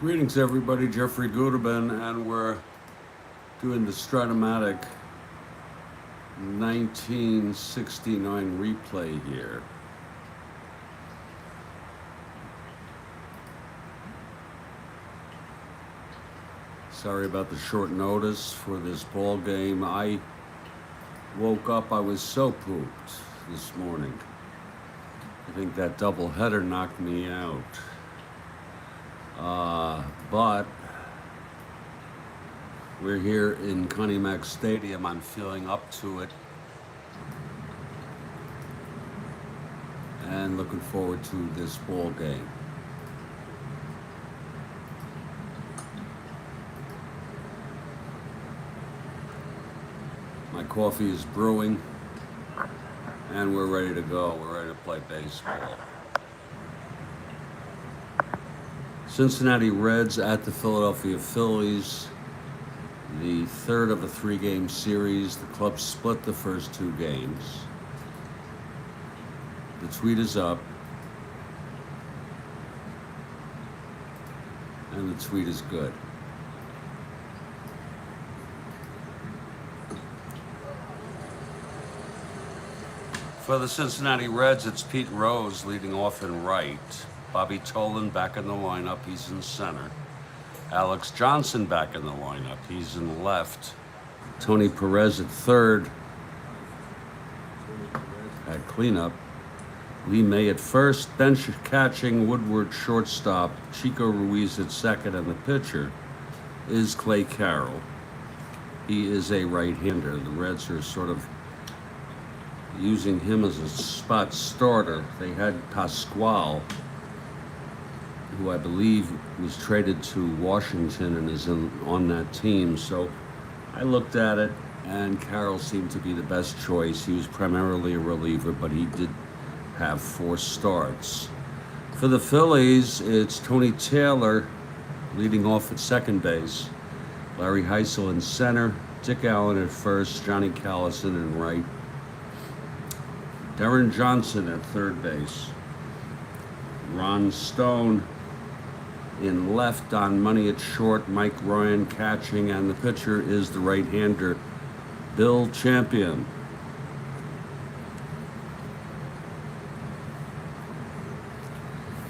Greetings, everybody. Jeffrey Goodman, and we're doing the Strat-O-Matic 1969 replay here. Sorry about the short notice for this ball game. I woke up, I was so pooped this morning. I think that doubleheader knocked me out. But we're here in Connie Mack Stadium. I'm feeling up to it and looking forward to this ball game. My coffee is brewing and we're ready to go. We're ready to play baseball. Cincinnati Reds at the Philadelphia Phillies, the third of a three-game series. The club split the first two games. The tweet is up, and the tweet is good. For the Cincinnati Reds, it's Pete Rose leading off in right. Bobby Tolan back in the lineup, he's in center. Alex Johnson back in the lineup, he's in left. Tony Perez at third at cleanup. Lee May at first, bench catching, Woodward shortstop, Chico Ruiz at second, and the pitcher is Clay Carroll. He is a right-hander. The Reds are sort of using him as a spot starter. They had Pasquale, who I believe was traded to Washington and is on that team. So I looked at it, and Carroll seemed to be the best choice. He was primarily a reliever, but he did have 4 starts. For the Phillies, it's Tony Taylor leading off at second base, Larry Heisel in center, Dick Allen at first, Johnny Callison in right, Darren Johnson at third base, Ron Stone in left, Don Money at short, Mike Ryan catching, and the pitcher is the right-hander, Bill Champion.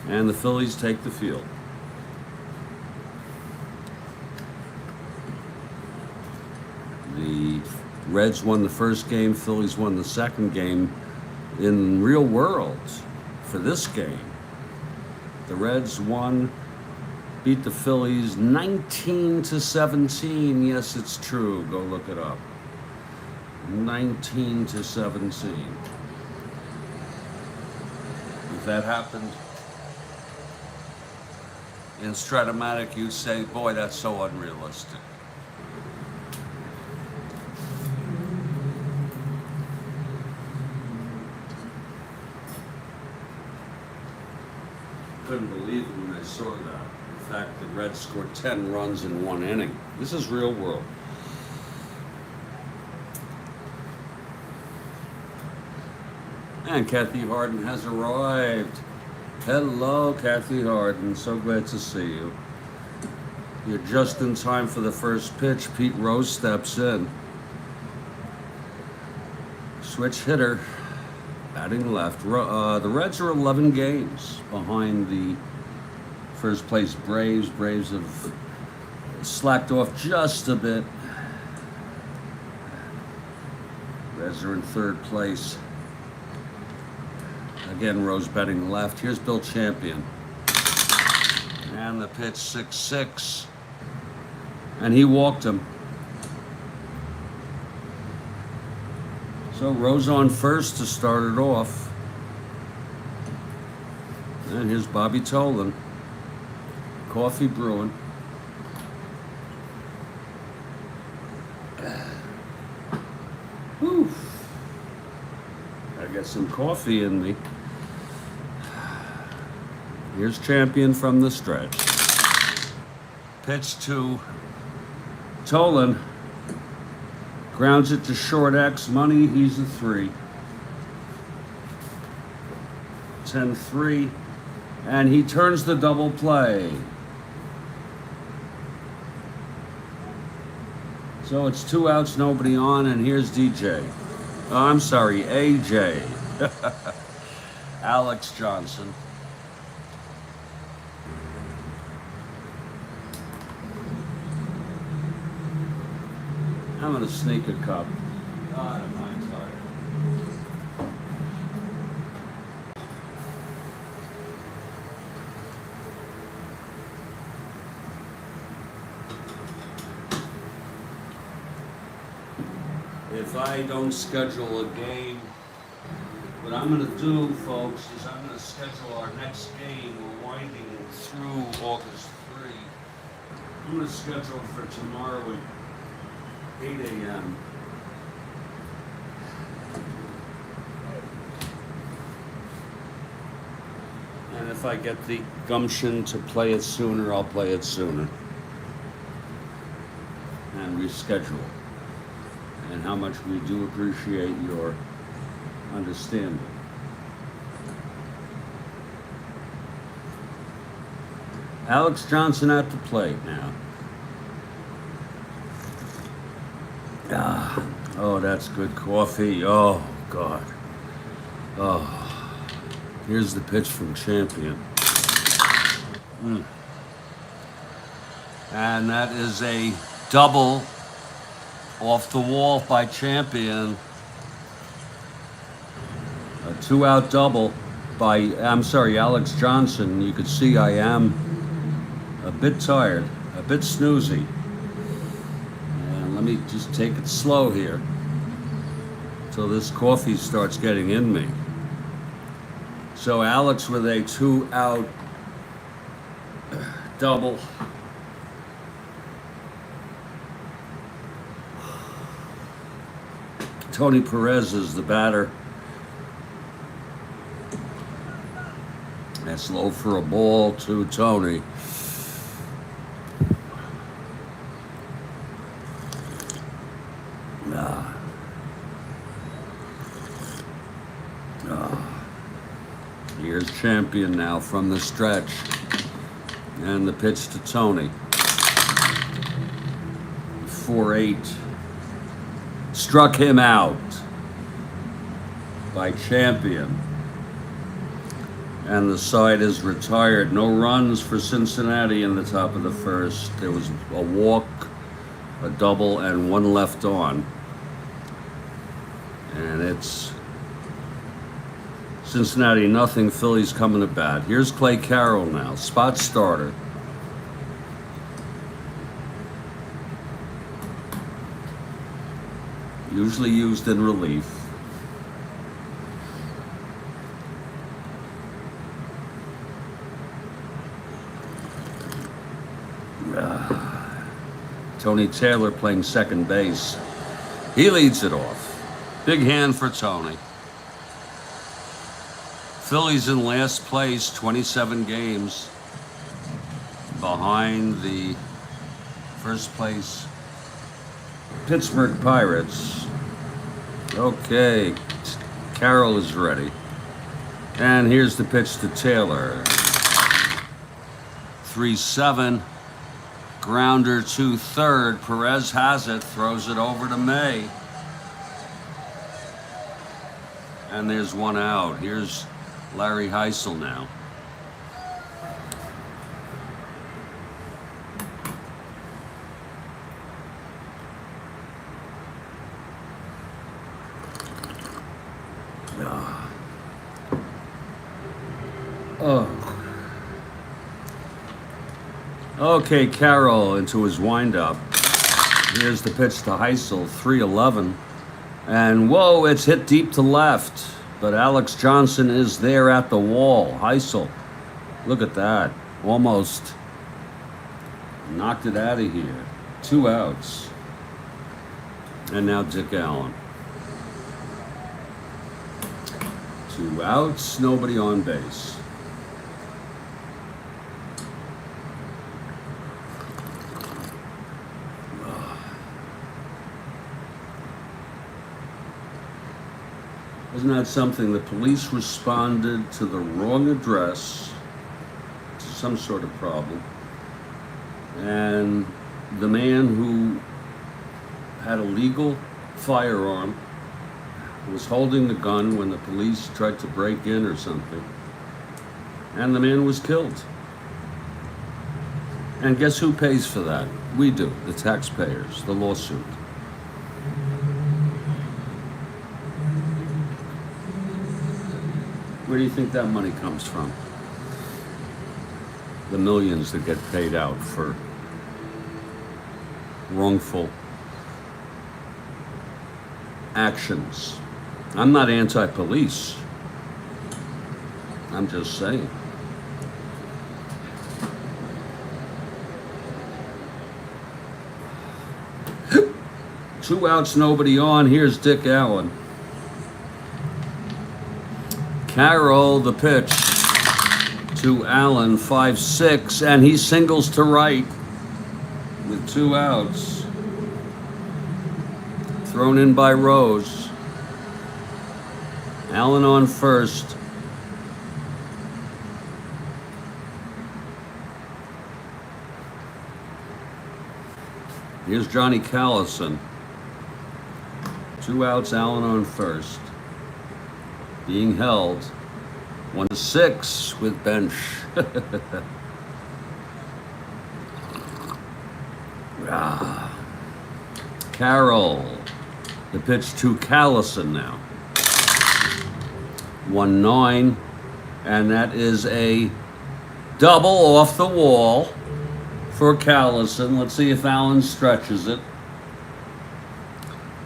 And the Phillies take the field. The Reds won the first game, Phillies won the second game. In real world, for this game, the Reds beat the Phillies 19-17. Yes, it's true. Go look it up. 19-17. If that happened in Strat-O-Matic, you'd say, boy, that's so unrealistic. Couldn't believe it when I saw that. In fact, the Reds scored 10 runs in 1 inning. This is real world. And Kathy Harden has arrived. Hello, Kathy Harden. So glad to see you. You're just in time for the first pitch. Pete Rose steps in. Switch hitter. Batting left. The Reds are 11 games behind the first place Braves. Braves have slacked off just a bit. Reds are in third place. Again, Rose batting left. Here's Bill Champion. And the pitch 6-6. And he walked him. So Rose on first to start it off. And here's Bobby Tolan. Coffee brewing. Whew. Gotta get some coffee in me. Here's Champion from the stretch. Pitch to Tolan. Grounds it to short X. Money, he's a 3. 10-3. And he turns the double play. So it's 2 outs, nobody on, and here's DJ. Oh, I'm sorry, AJ. Alex Johnson. I'm gonna sneak a cup. God, am I tired. If I don't schedule a game, what I'm going to do, folks, is I'm going to schedule our next game. We're winding through August 3. I'm going to schedule for tomorrow at 8 a.m. And if I get the gumption to play it sooner, I'll play it sooner. And reschedule. And how much we do appreciate your understanding. Alex Johnson at the plate now. Oh, that's good coffee. Oh, God. Oh, here's the pitch from Champion. And that is a double off the wall by Champion. A 2-out double by, Alex Johnson. You could see I am a bit tired, a bit snoozy. And let me just take it slow here till this coffee starts getting in me. So Alex with a 2-out double. Tony Perez is the batter. That's low for a ball to Tony. Here's Champion now from the stretch. And the pitch to Tony. 4-8. Struck him out by Champion. And the side is retired. No runs for Cincinnati in the top of the first. There was a walk, a double, and 1 left on. And it's Cincinnati nothing, Phillies coming to bat. Here's Clay Carroll now, spot starter. Usually used in relief. Tony Taylor playing second base. He leads it off. Big hand for Tony. Phillies in last place, 27 games behind the first place Pittsburgh Pirates. Okay, Carroll is ready. And here's the pitch to Taylor. 3-7. Grounder to third. Perez has it, throws it over to May. And there's 1 out. Here's Larry Heisel now. Oh. Okay, Carroll into his windup. Here's the pitch to Heisel, 3-11. And whoa, it's hit deep to left. But Alex Johnson is there at the wall. Heisel, look at that. Almost knocked it out of here. 2 outs. And now Dick Allen. 2 outs, nobody on base. Isn't that something? The police responded to the wrong address, to some sort of problem, and the man who had a legal firearm, was holding the gun when the police tried to break in or something, and the man was killed. And guess who pays for that? We do, the taxpayers, the lawsuit. Where do you think that money comes from? The millions that get paid out for wrongful actions. I'm not anti-police. I'm just saying. Two outs, nobody on. Here's Dick Allen. Carroll, the pitch to Allen, 5-6, and he singles to right with 2 outs. Thrown in by Rose. Allen on first. Here's Johnny Callison. 2 outs, Allen on first. Being held. 1-6 with bench. Carroll. The pitch to Callison now. 1-9. And that is a double off the wall for Callison. Let's see if Allen stretches it.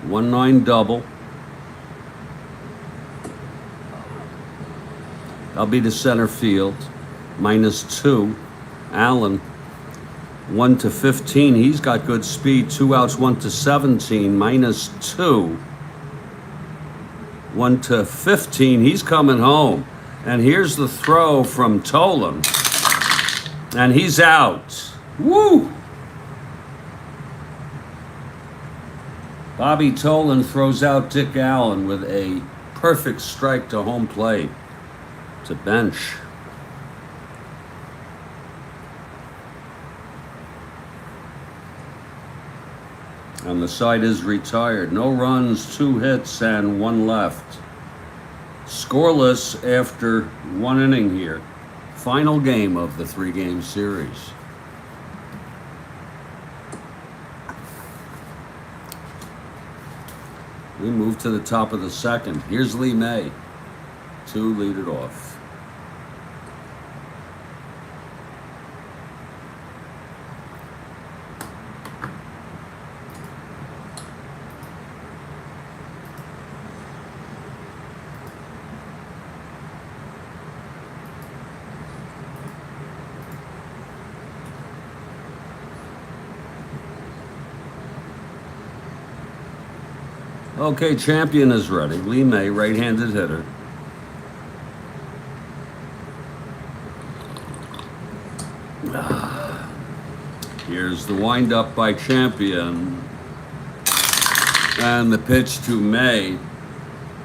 1-9 double. I'll be to center field. -2. Allen, 1-15. He's got good speed. 2 outs, 1-17. -2. 1-15. He's coming home. And here's the throw from Tolan. And he's out. Woo! Bobby Tolan throws out Dick Allen with a perfect strike to home plate. To bench. And the side is retired. No runs, 2 hits, and 1 left. Scoreless after 1 inning here. Final game of the 3-game series. We move to the top of the second. Here's Lee May to lead it off. Okay, champion is ready. Lee May, right-handed hitter. Here's the windup by champion. And the pitch to May.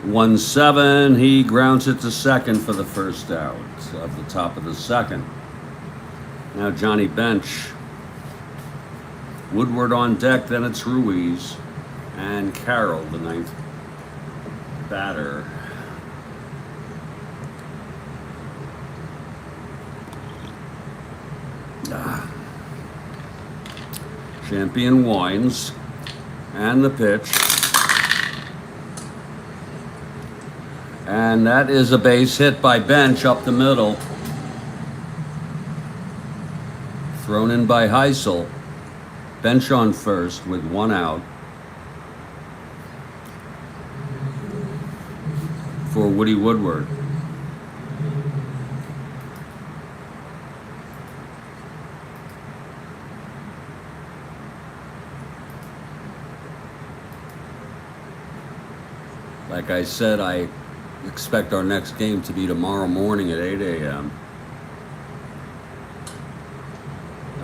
1-7. He grounds it to second for the first out of the top of the second. Now Johnny bench. Woodward on deck, then it's Ruiz. And Carroll, the 9th batter. Champion winds. And the pitch. And that is a base hit by Bench up the middle. Thrown in by Heisel. Bench on first with 1 out. For Woody Woodward. Like I said, I expect our next game to be tomorrow morning at 8 a.m.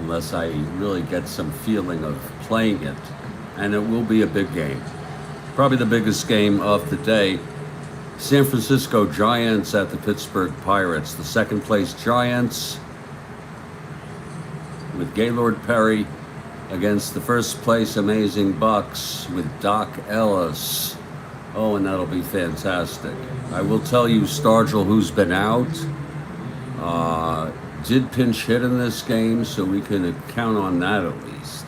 Unless I really get some feeling of playing it. And it will be a big game. Probably the biggest game of the day. San Francisco Giants at the Pittsburgh Pirates. The second place Giants with Gaylord Perry against the first place Amazing Bucks with Doc Ellis. Oh, and that'll be fantastic. I will tell you, Stargell, who's been out, did pinch hit in this game, so we can count on that at least.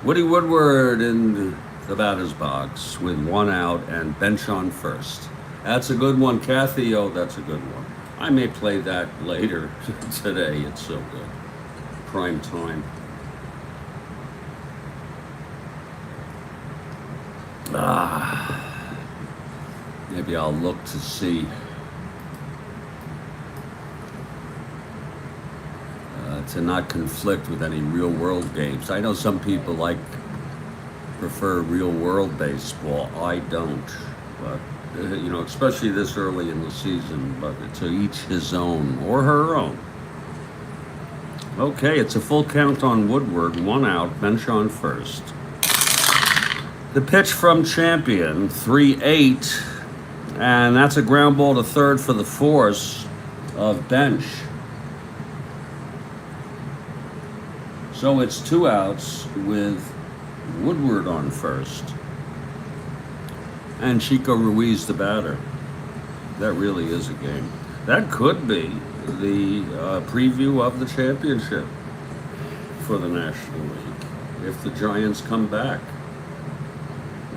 Woody Woodward in the batter's box with 1 out and bench on first. That's a good one, Kathy. Oh, that's a good one. I may play that later today. It's so good. Prime time. Maybe I'll look to see. To not conflict with any real world games. I know some people prefer real world baseball. I don't, but especially this early in the season. But to each his own or her own. Okay, it's a full count on Woodward, 1 out, bench on first. The pitch from Champion, 3-8, and that's a ground ball to third for the force of bench. So it's 2 outs with Woodward on first. And Chico Ruiz the batter. That really is a game. That could be the preview of the championship for the National League. If the Giants come back.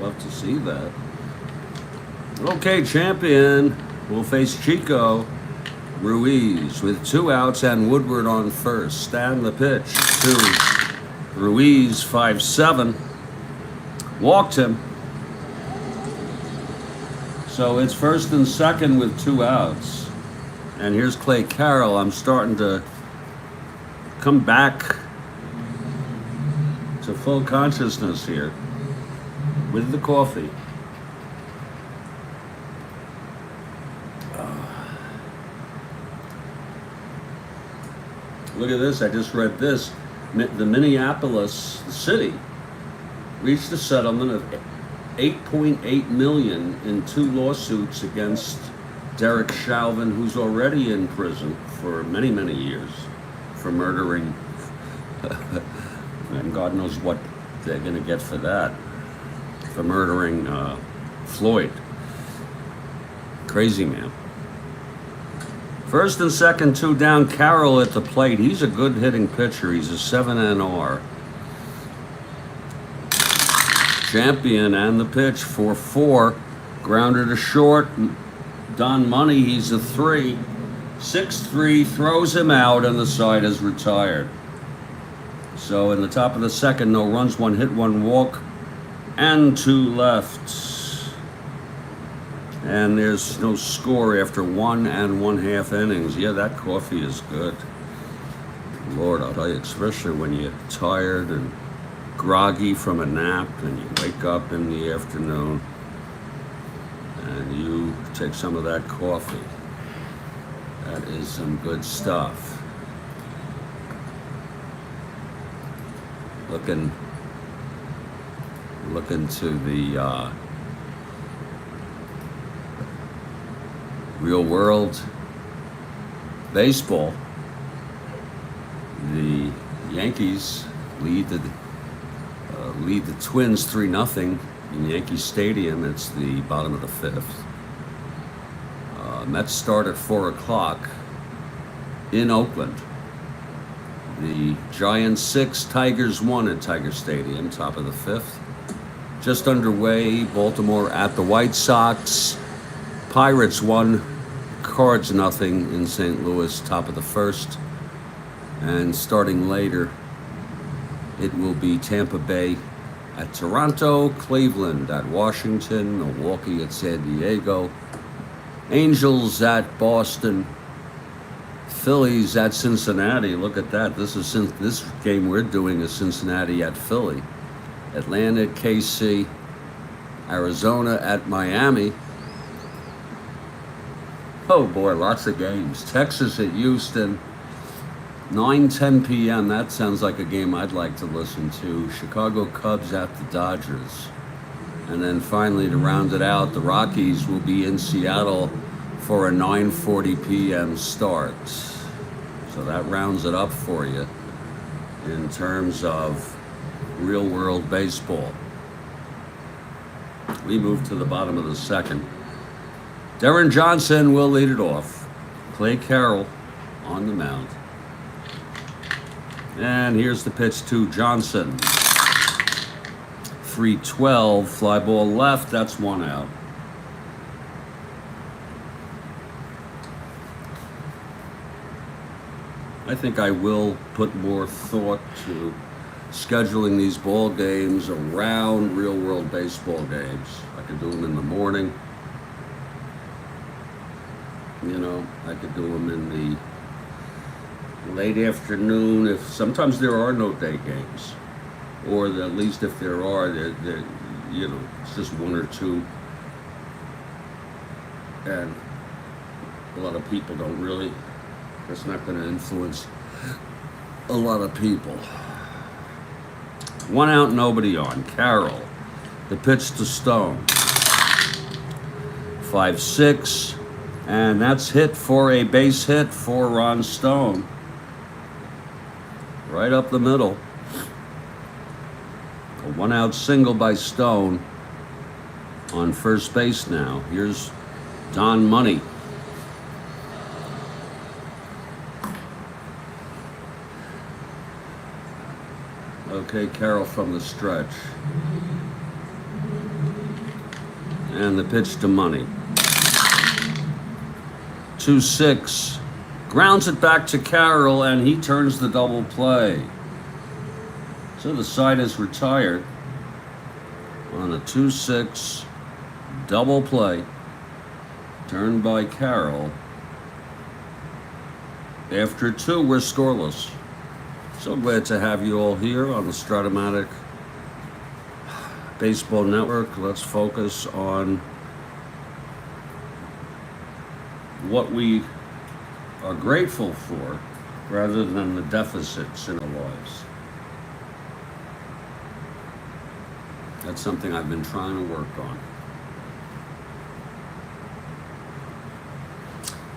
Love to see that. Okay, Champion will face Chico Ruiz with 2 outs and Woodward on first. And the pitch to Ruiz, 5-7. Walked him. So it's first and second with 2 outs. And here's Clay Carroll. I'm starting to come back to full consciousness here with the coffee. Look at this, I just read this. The Minneapolis city reached a settlement of $8.8 million in 2 lawsuits against Derek Chauvin, who's already in prison for many, many years for murdering, and God knows what they're going to get for that, for murdering Floyd. Crazy man. First and second, 2 down. Carroll at the plate. He's a good hitting pitcher. He's a 7 NR. Champion and the pitch, 4-4. Grounder to short. Don Money, he's a 3. 6-3, throws him out, and the side is retired. So in the top of the second, no runs, 1 hit, 1 walk, and 2 left. And there's no score after 1 1/2 innings. Yeah, that coffee is good. Lord, I'll tell you, especially when you're tired and groggy from a nap and you wake up in the afternoon and you take some of that coffee. That is some good stuff. Looking to the real world baseball. The Yankees lead the Twins 3-0 in Yankee Stadium. It's the bottom of the 5th. Mets start at 4 o'clock in Oakland. The Giants 6, Tigers 1 at Tiger Stadium, top of the 5th. Just underway, Baltimore at the White Sox. Pirates 1, Cards 0 in St. Louis, top of the 1st. And starting later, it will be Tampa Bay at Toronto, Cleveland at Washington, Milwaukee at San Diego, Angels at Boston, Phillies at Cincinnati. Look at that. This game we're doing is Cincinnati at Philly, Atlanta at KC, Arizona at Miami. Oh boy, lots of games. Texas at Houston, 9:10 p.m. That sounds like a game I'd like to listen to. Chicago Cubs at the Dodgers. And then finally, to round it out, the Rockies will be in Seattle for a 9:40 p.m. start. So that rounds it up for you in terms of real world baseball. We move to the bottom of the second. Darren Johnson will lead it off. Clay Carroll on the mound. And here's the pitch to Johnson. 3-12, fly ball left, that's one out. I think I will put more thought to scheduling these ball games around real world baseball games. I could do them in the morning. You know, I could do them in the late afternoon. If sometimes there are no day games, or at least if there are, they're you know, it's just one or two, and a lot of people don't really. That's not going to influence a lot of people. One out, nobody on. Carroll. The pitch to Stone. 5-6. And that's hit for a base hit for Ron Stone. Right up the middle. A one out single by Stone on first base now. Here's Don Money. Okay, Carroll from the stretch. And the pitch to Money. 2-6. Grounds it back to Carroll, and he turns the double play. So the side is retired on a 2-6 double play. Turned by Carroll. After two, we're scoreless. So glad to have you all here on the Strat-O-Matic Baseball Network. Let's focus on what we are grateful for rather than the deficits in our lives. That's something I've been trying to work on.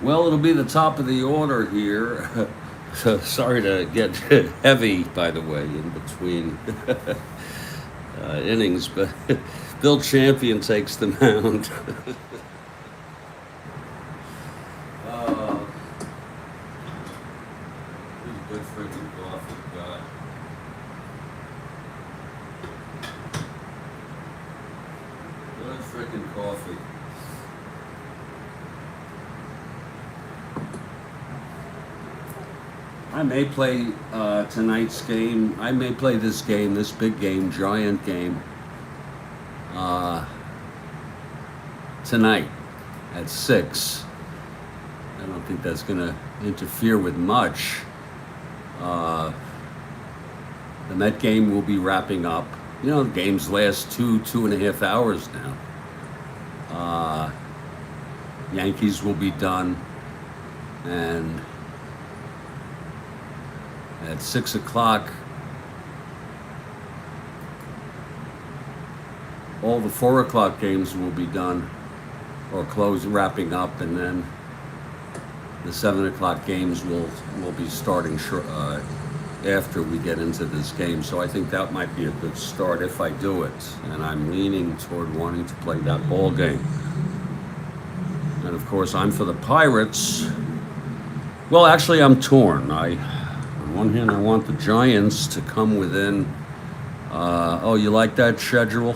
Well, it'll be the top of the order here. So sorry to get heavy, by the way, in between innings, but Bill Champion takes the mound. Good freaking coffee, God. Good freaking coffee. I may play tonight's game. I may play this game, this big game, giant game, tonight at 6. I don't think that's going to interfere with much. The Met game will be wrapping up. You know, the games last 2.5 hours now. Yankees will be done, and at 6 o'clock, all the 4 o'clock games will be done or close, wrapping up, and then the 7 o'clock games will be starting after we get into this game. So I think that might be a good start if I do it. And I'm leaning toward wanting to play that ball game. And of course, I'm for the Pirates. Well, actually, I'm torn. On one hand, I want the Giants to come within. Oh, you like that schedule?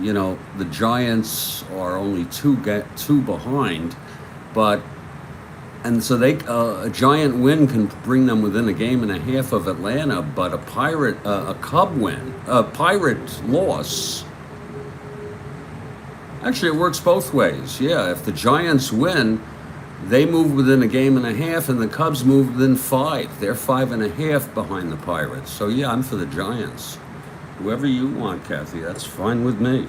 You know, the Giants are only two behind, and so a Giant win can bring them within a game and a half of Atlanta, but a Pirate loss. Actually, it works both ways. Yeah, if the Giants win, they move within a game and a half, and the Cubs move within 5. They're 5.5 behind the Pirates. So yeah, I'm for the Giants. Whoever you want, Kathy, that's fine with me.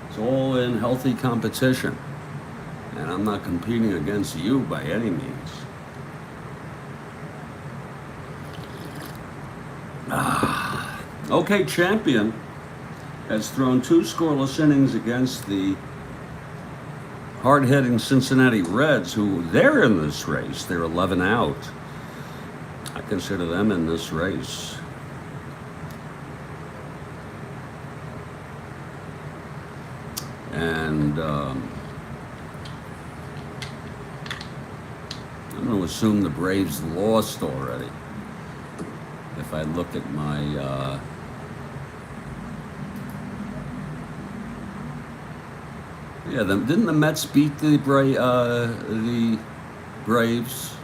It's all in healthy competition. And I'm not competing against you by any means. Okay, Champion has thrown 2 scoreless innings against the hard-hitting Cincinnati Reds, who they're in this race. They're 11 out. I consider them in this race. And I'm going to assume the Braves lost already. If I look at my yeah, didn't the Mets beat the Braves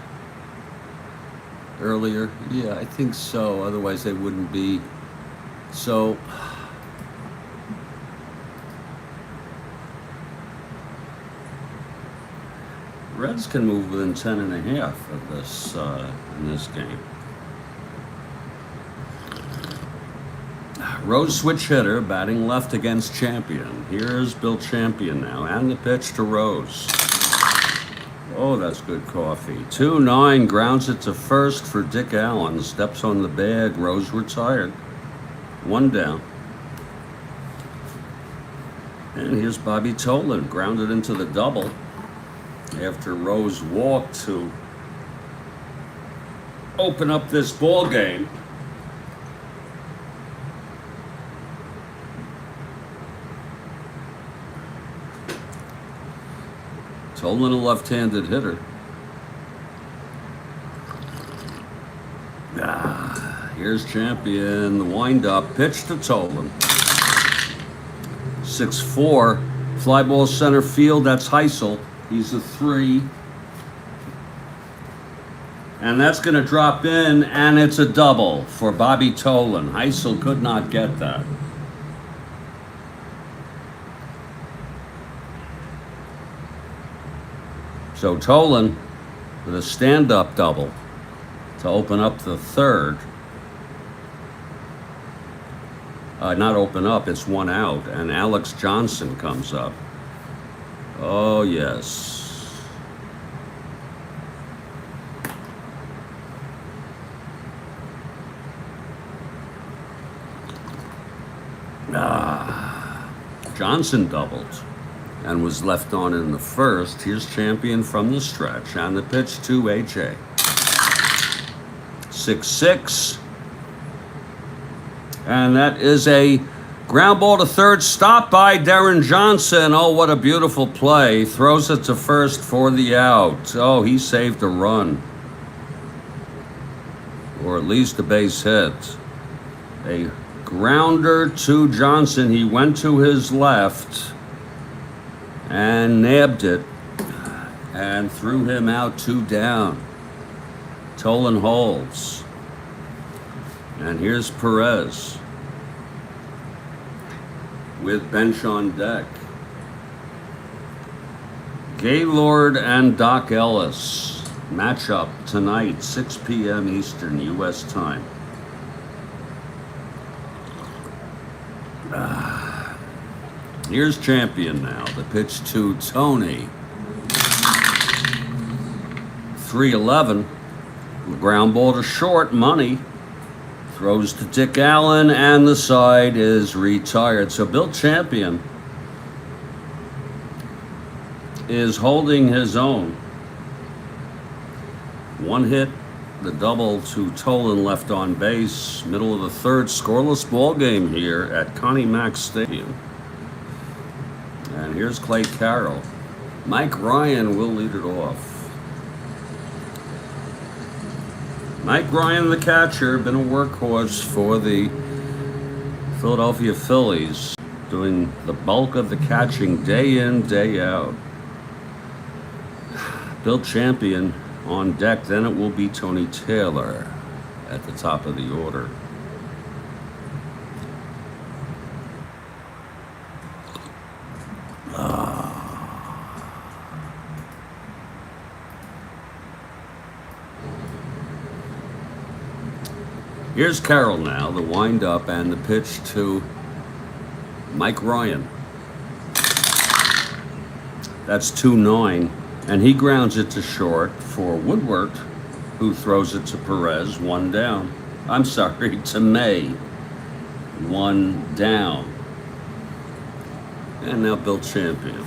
earlier? Yeah, I think so. Otherwise, they wouldn't be. So, Reds can move within 10.5 of this in this game. Rose switch hitter, batting left against Champion. Here's Bill Champion now, and the pitch to Rose. Oh, that's good coffee. 2-9, grounds it to first for Dick Allen. Steps on the bag. Rose retired. 1 down. And here's Bobby Tolan, grounded into the double after Rose walked to open up this ball game. Tolan, a left-handed hitter. Here's Champion, the wind-up, pitch to Tolan. 6-4, fly ball center field, that's Heisel. He's a 3. And that's going to drop in, and it's a double for Bobby Tolan. Heisel could not get that. So Tolan with a stand-up double to open up the third. Not open up, it's 1 out, and Alex Johnson comes up. Oh, yes. Johnson doubled and was left on in the first. Here's Champion from the stretch, and the pitch to AJ. 6-6. And that is a ground ball to third, stop by Darren Johnson. Oh, what a beautiful play. Throws it to first for the out. Oh, he saved a run. Or at least a base hit. A grounder to Johnson. He went to his left and nabbed it and threw him out 2 down. Tolan holds. And here's Perez with bench on deck. Gaylord and Doc Ellis matchup tonight, 6 p.m. Eastern U.S. time. Here's Champion now. The pitch to Tony. 3-11. Ground ball to short. Money. Throws to Dick Allen, and the side is retired. So Bill Champion is holding his own. 1 hit, the double to Tolan left on base. Middle of the third, scoreless ball game here at Connie Mack Stadium. And here's Clay Carroll. Mike Ryan will lead it off. Mike Ryan, the catcher, been a workhorse for the Philadelphia Phillies, doing the bulk of the catching day in, day out. Bill Champion on deck, then it will be Tony Taylor at the top of the order. Here's Carroll now, the wind-up and the pitch to Mike Ryan. That's 2-9, and he grounds it to short for Woodward, who throws it to Perez, 1 down. I'm sorry, to May, 1 down. And now Bill Champion.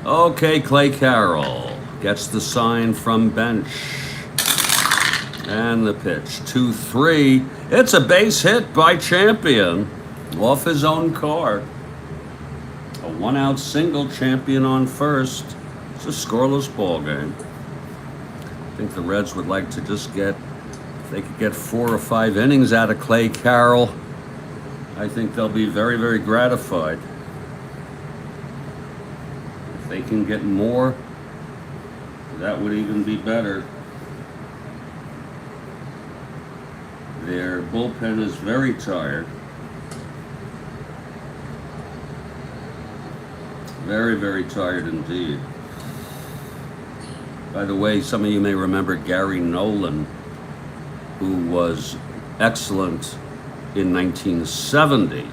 Okay, Clay Carroll gets the sign from bench. And the pitch, 2-3. It's a base hit by Champion off his own card. A one-out single, Champion on first. It's a scoreless ball game. I think the Reds would like to just get, if they could get 4 or 5 innings out of Clay Carroll, I think they'll be very, very gratified. If they can get more, that would even be better. Their bullpen is very tired. Very, very tired indeed. By the way, some of you may remember Gary Nolan, who was excellent in 1970.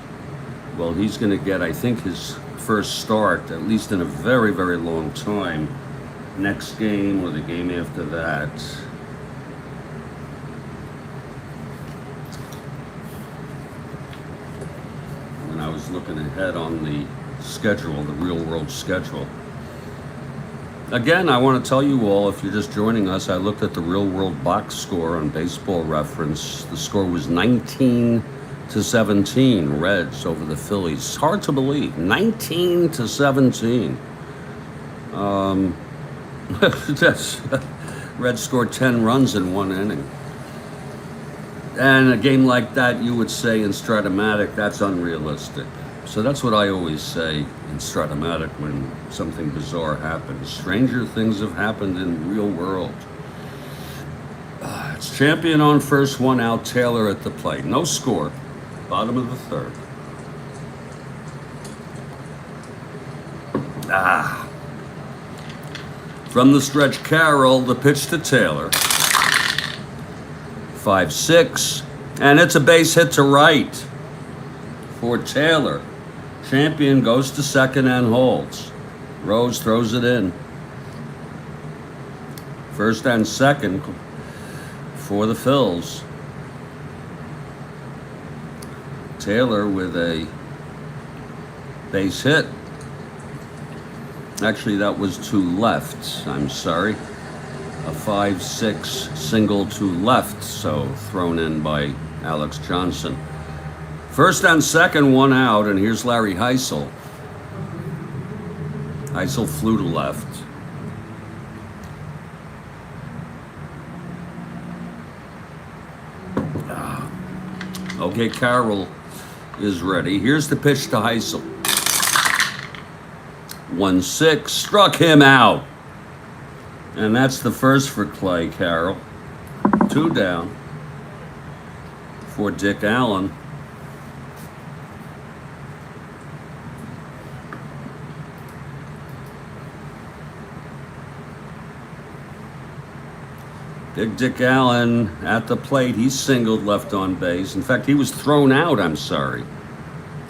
Well, he's going to get, I think, his first start, at least in a very, very long time, next game or the game after that. When I was looking ahead on the schedule, the real world schedule. Again, I want to tell you all, if you're just joining us, I looked at the real world box score on Baseball Reference. The score was 19-17, Reds over the Phillies. Hard to believe, 19-17. Reds scored 10 runs in 1 inning. And a game like that, you would say in Strat-O-Matic, that's unrealistic. So that's what I always say in Strat-O-Matic when something bizarre happens. Stranger things have happened in real world. It's Champion on first, 1 out, Taylor at the plate. No score, bottom of the third. From the stretch, Carroll, the pitch to Taylor. 5-6, and it's a base hit to right for Taylor. Champion goes to second and holds. Rose throws it in. First and second for the Phils. Taylor with a base hit. Actually, that was to left. I'm sorry. A 5-6 single to left, so thrown in by Alex Johnson. First and second, 1 out, and here's Larry Heisel. Heisel flew to left. Okay, Carroll is ready. Here's the pitch to Heisel. 1-6, struck him out. And that's the first for Clay Carroll. 2 down for Dick Allen. Dick Allen at the plate. He's singled left on base. In fact, he was thrown out,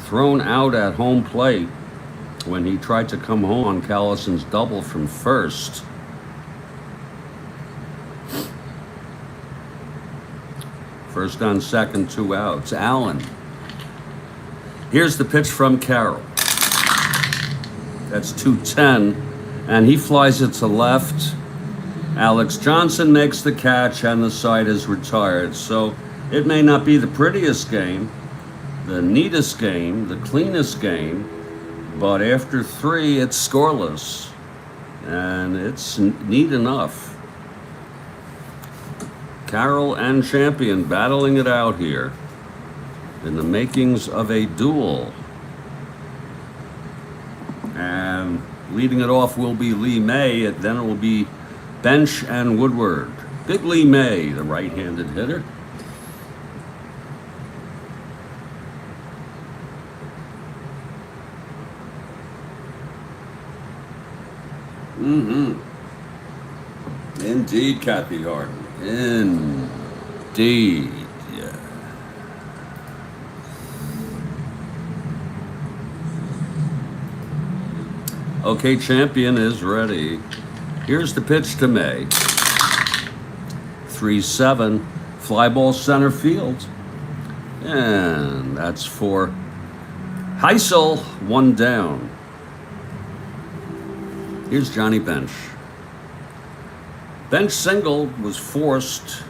thrown out at home plate when he tried to come home on Callison's double from first. First on second, 2 outs. Allen. Here's the pitch from Carroll. That's 2-10, and he flies it to left. Alex Johnson makes the catch, and the side is retired. So it may not be the prettiest game, the neatest game, the cleanest game, but after 3, it's scoreless, and it's neat enough. Carroll and Champion battling it out here in the makings of a duel. And leading it off will be Lee May, and then it will be Bench and Woodward. Big Lee May, the right-handed hitter. Indeed, Kathy Harden. Indeed. Yeah. Okay, Champion is ready. Here's the pitch to May. 3-7, fly ball center field. And that's for Heisel, 1 down. Here's Johnny Bench. Bench single was forced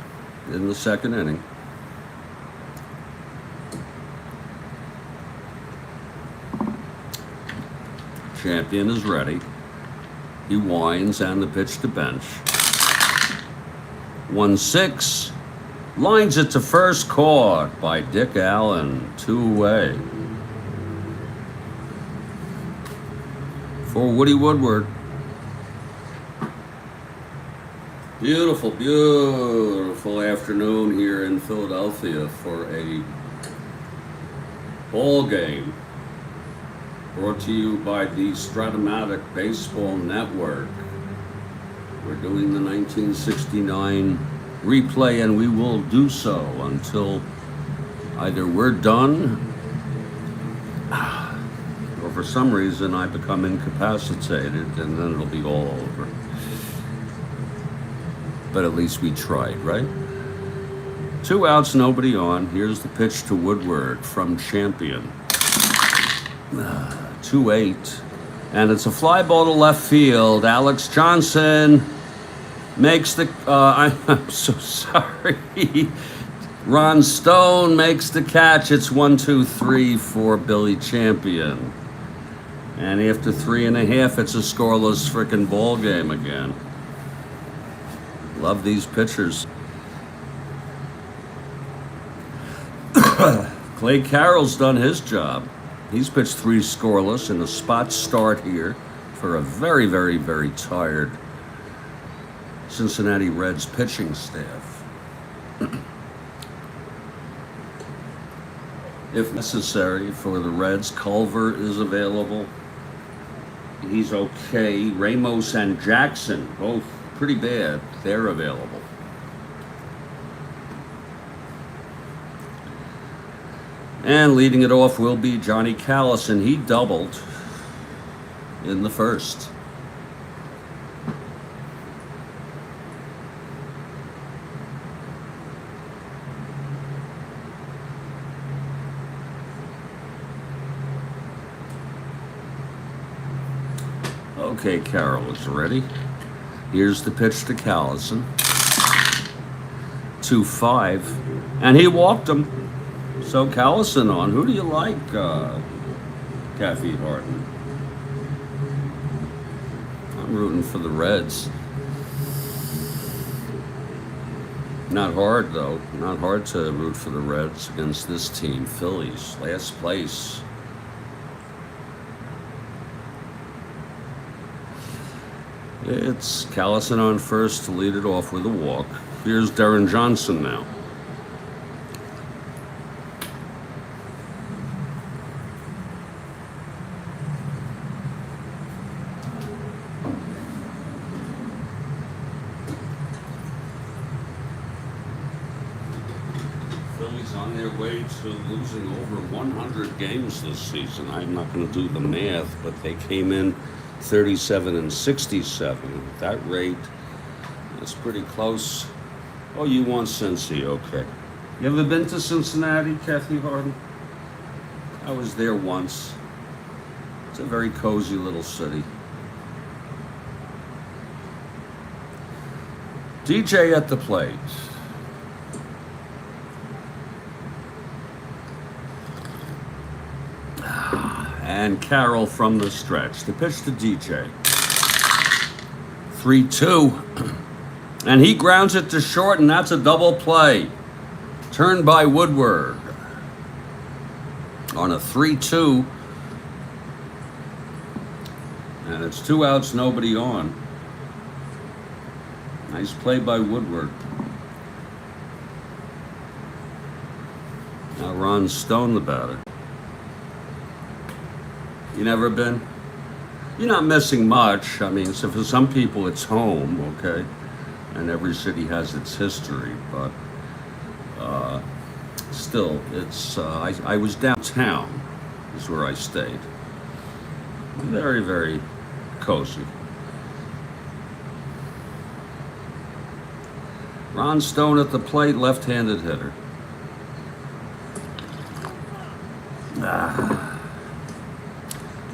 in the second inning. Champion is ready. He winds and the pitch to Bench. 1-6. Lines it to first, caught by Dick Allen. 2 away. For Woody Woodward. Beautiful, beautiful afternoon here in Philadelphia for a ball game brought to you by the Strat-O-Matic Baseball Network. We're doing the 1969 replay, and we will do so until either we're done or for some reason I become incapacitated, and then it'll be all over. But at least we tried, right? 2 outs, nobody on. Here's the pitch to Woodward from Champion. 2-8. And it's a fly ball to left field. Alex Johnson makes the... I'm so sorry. Ron Stone makes the catch. It's 1-2-3 for Billy Champion. And after 3.5, it's a scoreless frickin' ball game again. Love these pitchers. Clay Carroll's done his job. He's pitched 3 scoreless in a spot start here for a very, very, very tired Cincinnati Reds pitching staff. If necessary for the Reds, Culver is available. He's okay. Ramos and Jackson, both pretty bad. They're available. And leading it off will be Johnny Callison. He doubled in the first. Okay, Carroll is ready. Here's the pitch to Callison. 2-5. And he walked him. So Callison on. Who do you like, Kathy Harden? I'm rooting for the Reds. Not hard, though. Not hard to root for the Reds against this team. Phillies, last place. It's Callison on first to lead it off with a walk. Here's Darren Johnson now. Phillies on their way to losing over 100 games this season. I'm not going to do the math, but they came in 37-67. At that rate, that's pretty close. Oh, you want Cincy? Okay. You ever been to Cincinnati, Kathy Harden? I was there once. It's a very cozy little city. DJ at the plate. And Carroll from the stretch. The pitch to DJ. 3-2. And he grounds it to short, and that's a double play. Turned by Woodward. On a 3-2. And it's 2 outs, nobody on. Nice play by Woodward. Now Ron Stone the batter. You never been? You're not missing much. I mean, so for some people it's home, okay? And every city has its history, but still, it's, I was downtown, is where I stayed. Very, very cozy. Ron Stone at the plate, left-handed hitter.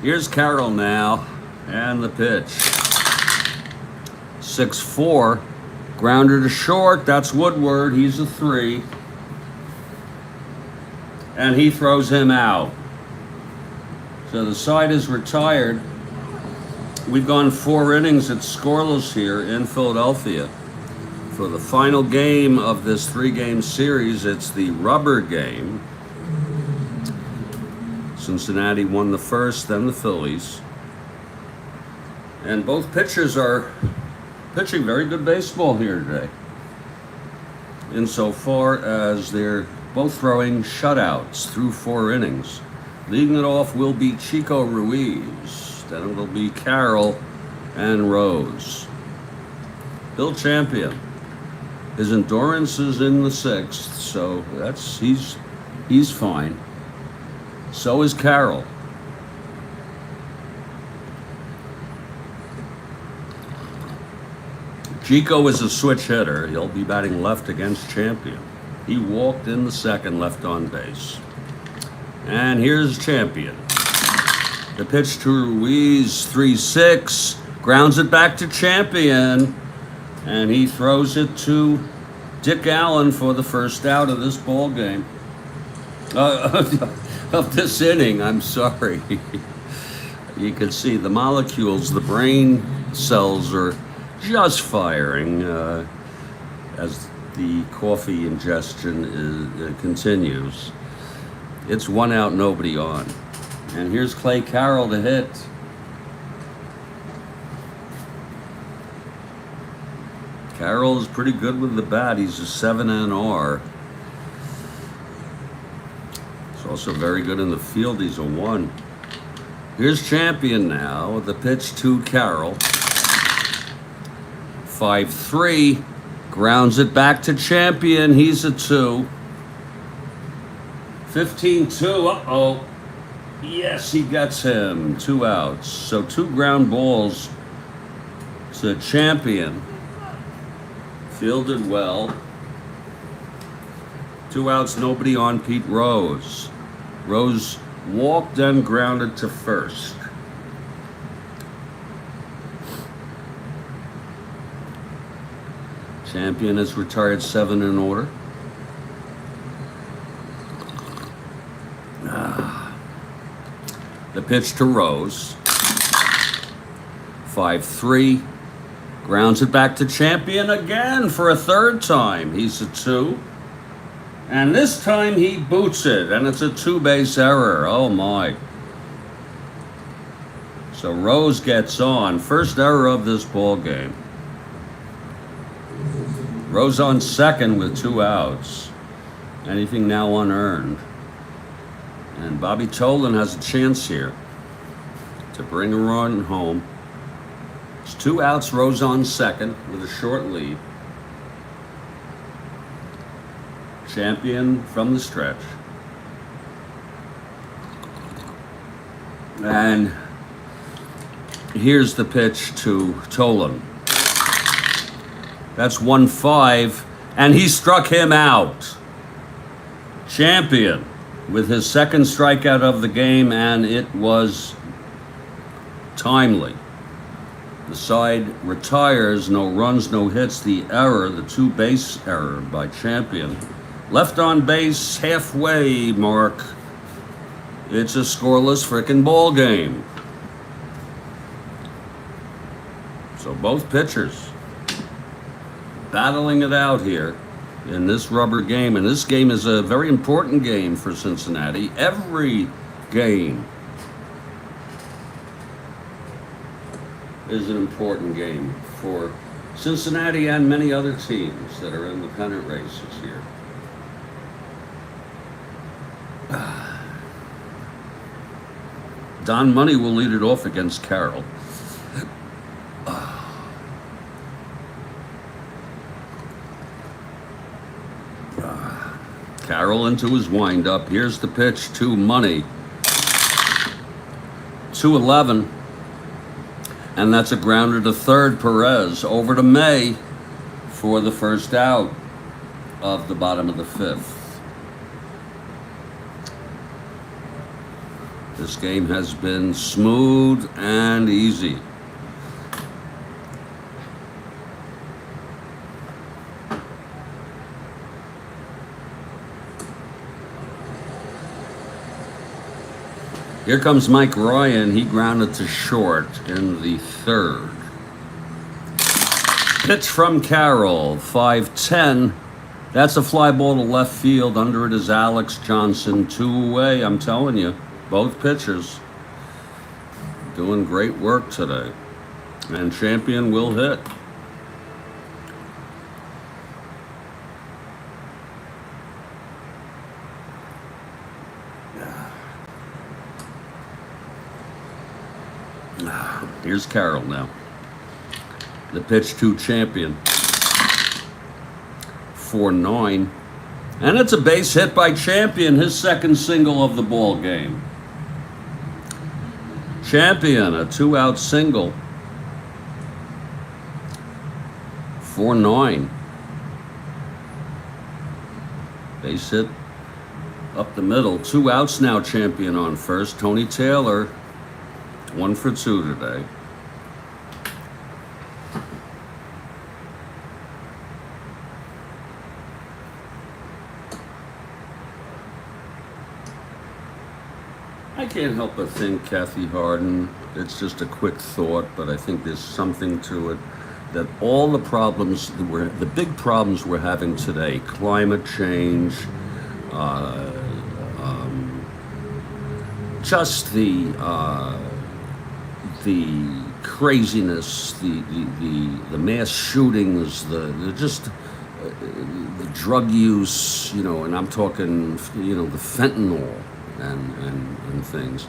Here's Carroll now, and the pitch. 6-4. Grounder to short. That's Woodward. He's a 3. And he throws him out. So the side is retired. We've gone 4 innings. It's scoreless here in Philadelphia. For the final game of this 3-game series, it's the rubber game. Cincinnati won the first, then the Phillies. And both pitchers are pitching very good baseball here today, insofar as they're both throwing shutouts through 4 innings. Leading it off will be Chico Ruiz. Then it'll be Carroll and Rose. Bill Champion. His endurance is in the 6th, so he's fine. So is Carroll. Chico is a switch hitter. He'll be batting left against Champion. He walked in the 2nd, left on base. And here's Champion. The pitch to Ruiz, 3-6. Grounds it back to Champion. And he throws it to Dick Allen for the first out of this ball game. Of this inning, I'm sorry. You can see the molecules, the brain cells are just firing as the coffee ingestion continues. It's 1 out, nobody on. And here's Clay Carroll to hit. Carroll is pretty good with the bat. He's a 7 NR. He's also very good in the field. He's a 1. Here's Champion now. The pitch to Carroll. 5-3. Grounds it back to Champion. He's a 2. 15-2. Uh-oh. Yes, he gets him. 2 outs. So 2 ground balls to Champion. Fielded well. 2 outs, nobody on Pete Rose. Rose walked and grounded to first. Champion is retired 7 in order. The pitch to Rose. 5-3. Grounds it back to Champion again for a 3rd time. He's a 2. And this time he boots it, and it's a 2-base error. Oh my. So Rose gets on. First error of this ball game. Rose on 2nd with 2 outs. Anything now unearned. And Bobby Tolan has a chance here to bring a run home. It's 2 outs, Rose on 2nd with a short lead. Champion from the stretch. And here's the pitch to Tolan. That's 1-5, and he struck him out. Champion with his 2nd strikeout of the game, and it was timely. The side retires, no runs, no hits. The error, the 2-base error by Champion. Left on base, halfway mark. It's a scoreless frickin' ball game. So both pitchers battling it out here in this rubber game. And this game is a very important game for Cincinnati. Every game is an important game for Cincinnati and many other teams that are in the pennant races here. Don Money will lead it off against Carroll. Carroll into his windup. Here's the pitch to Money. 2-11. And that's a grounder to third. Perez over to May for the first out of the bottom of the 5th. This game has been smooth and easy. Here comes Mike Ryan. He grounded to short in the third. Pitch from Carroll, 5-10. That's a fly ball to left field. Under it is Alex Johnson, 2 away. I'm telling you, both pitchers doing great work today. And Champion will hit. Here's Carroll now. The pitch to Champion. 4-9. And it's a base hit by Champion, his second single of the ball game. Champion, a 2-out single. 4-9. Base hit up the middle. 2 outs now, Champion on first. Tony Taylor, 1 for 2 today. I can't help but think, Kathy Harden, it's just a quick thought, but I think there's something to it, that all the problems, the big problems we're having today, climate change, just the craziness, the mass shootings, the drug use, and I'm talking, the fentanyl and things,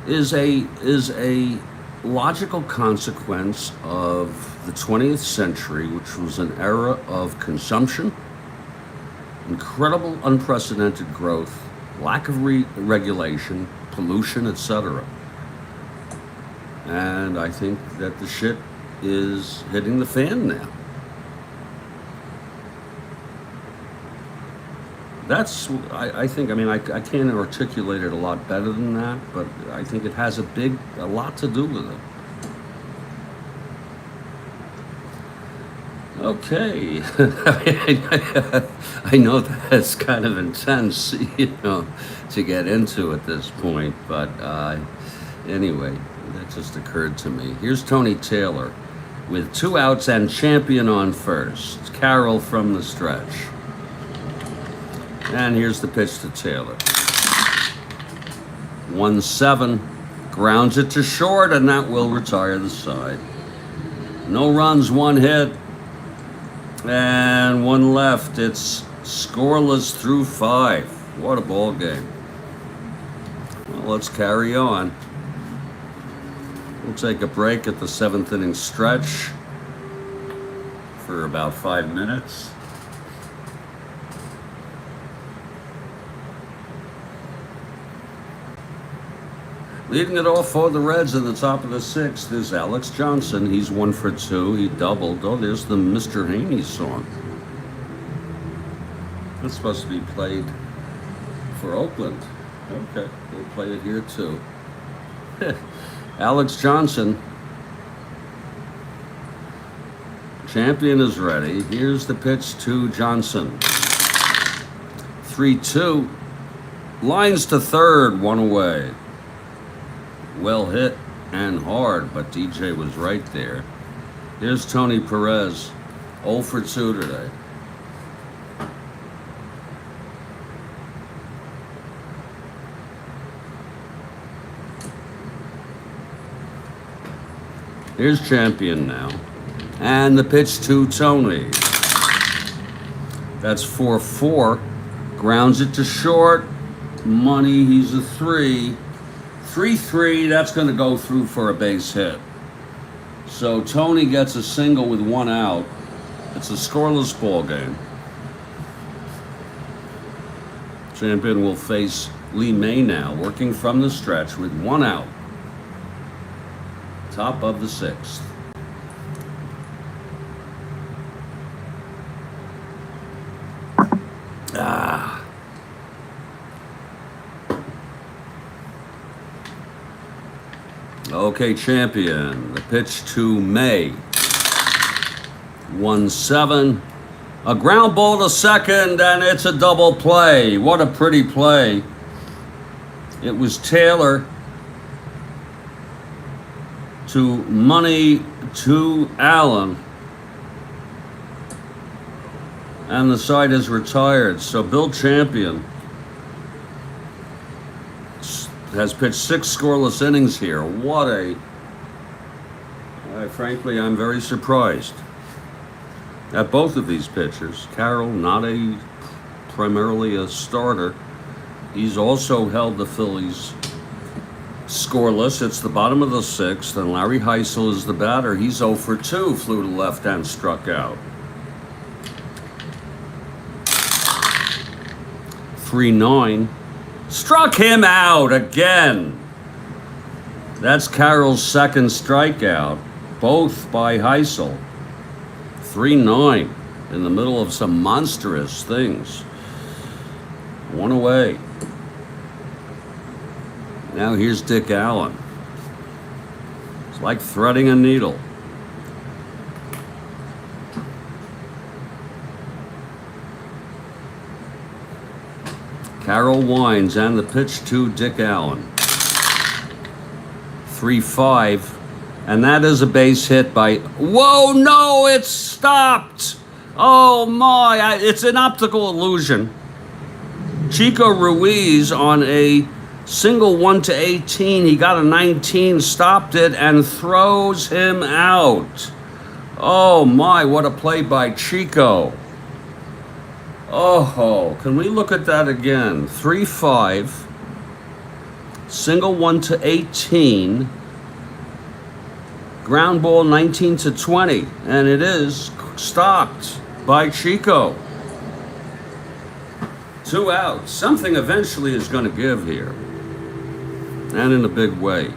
is a logical consequence of the 20th century, which was an era of consumption, incredible unprecedented growth, lack of regulation, pollution, etc. And I think that the shit is hitting the fan now. That's, I think, I can't articulate it a lot better than that, but I think it has a lot to do with it. Okay. I know that's kind of intense, to get into at this point, but anyway, that just occurred to me. Here's Tony Taylor with 2 outs and Champion on first. Carroll from the stretch. And here's the pitch to Taylor. 1-7, grounds it to short, and that will retire the side. No runs, 1 hit, and 1 left. It's scoreless through 5. What a ball game. Well, let's carry on. We'll take a break at the 7th inning stretch for about 5 minutes. Leading it off for the Reds in the top of the 6th is Alex Johnson. He's 1 for 2. He doubled. Oh, there's the Mr. Haney song. That's supposed to be played for Oakland. Okay, we'll play it here too. Alex Johnson. Champion is ready. Here's the pitch to Johnson. 3-2. Lines to third, 1 away. Well hit and hard, but DJ was right there. Here's Tony Perez, 0 for 2 today. Here's Champion now. And the pitch to Tony. That's 4-4. Grounds it to short. Money, he's a 3. 3-3, that's going to go through for a base hit. So Tony gets a single with 1 out. It's a scoreless ball game. Champion will face Lee May now, working from the stretch with 1 out. Top of the 6th. Okay, Champion. The pitch to May. 1-7. A ground ball to second, and it's a double play. What a pretty play. It was Taylor to money to Allen. And the side is retired. So Bill Champion has pitched 6 scoreless innings here. What a... frankly, I'm very surprised at both of these pitchers. Carroll, not primarily a starter. He's also held the Phillies scoreless. It's the bottom of the 6th, and Larry Heisel is the batter. He's 0 for 2, flew to left and struck out. 3-9. Struck him out again. That's Carroll's second strikeout, both by Heisel. 3-9 in the middle of some monstrous things. 1 away. Now here's Dick Allen. It's like threading a needle. Carroll winds and the pitch to Dick Allen. 3-5. And that is a base hit by... Whoa, no, it's stopped. Oh, my. It's an optical illusion. Chico Ruiz on a single 1-18. He got a 19, stopped it, and throws him out. Oh, my, what a play by Chico. Oh, can we look at that again? 3-5. Single 1-18. Ground ball 19-20. And it is stopped by Chico. 2 outs. Something eventually is going to give here. And in a big way.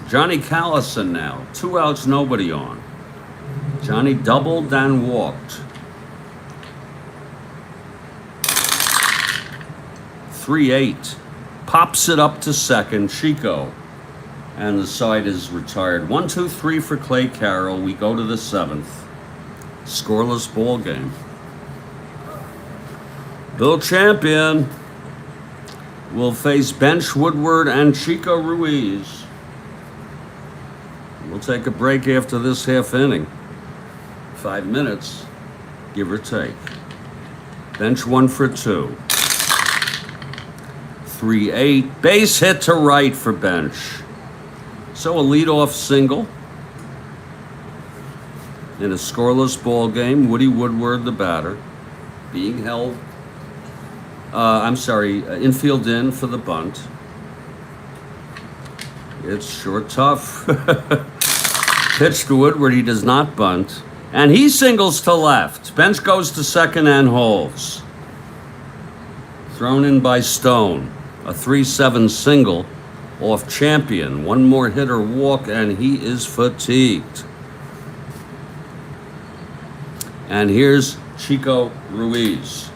Johnny Callison now. 2 outs, nobody on. Johnny doubled and walked. 3-8. Pops it up to second. Chico. And the side is retired. 1-2-3 for Clay Carroll. We go to the 7th. Scoreless ball game. Bill Champion will face Bench Woodward and Chico Ruiz. We'll take a break after this half inning. 5 minutes, give or take. Bench 1 for 2. 3-8. Base hit to right for Bench. So a leadoff single in a scoreless ball game. Woody Woodward, the batter, being held. Infield in for the bunt. It's sure tough. Pitch to Woodward, he does not bunt. And he singles to left. Bench goes to second and holds. Thrown in by Stone. A 3-7 single off Champion. 1 more hit or walk, and he is fatigued. And here's Chico Ruiz.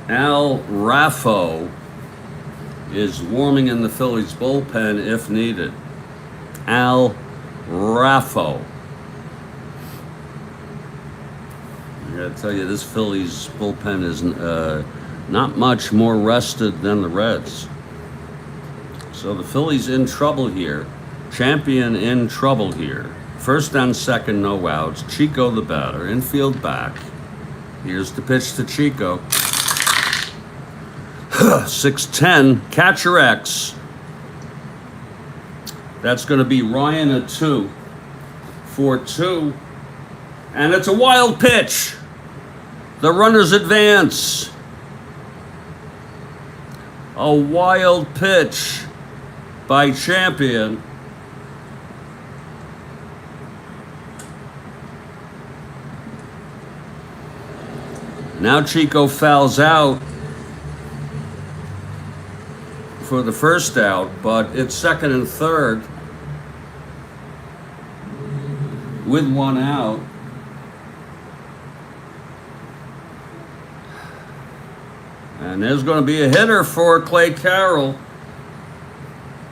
Al Raffo is warming in the Phillies bullpen if needed. Al Raffo. I gotta tell you, this Phillies bullpen is not much more rested than the Reds. So the Phillies in trouble here. Champion in trouble here. First and second, no outs. Chico the batter, infield back. Here's the pitch to Chico. 6-10, catcher X. That's going to be Ryan at 2 for 2. And it's a wild pitch. The runners advance. A wild pitch by Champion. Now Chico fouls out for the first out, but it's second and third with 1 out. And there's going to be a hitter for Clay Carroll.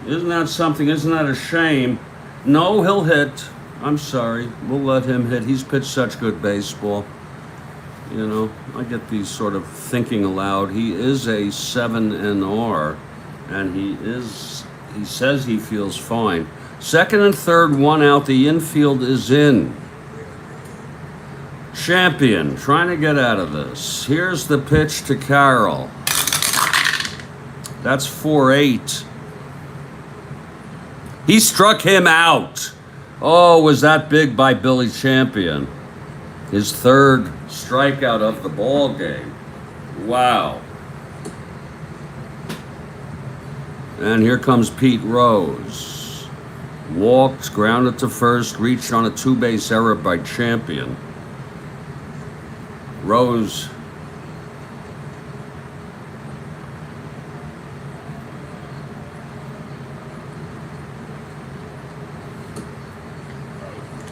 Isn't that something? Isn't that a shame? No, he'll hit. I'm sorry. We'll let him hit. He's pitched such good baseball. You know, I get these sort of thinking aloud. He is a 7 NR, and he says he feels fine. Second and third, one out. The infield is in. Champion trying to get out of this. Here's the pitch to Carroll. That's 4-8. He struck him out. Oh, was that big by Billy Champion? His third strikeout of the ball game. Wow. And here comes Pete Rose. Walked, grounded to first, reached on a two-base error by Champion. Rose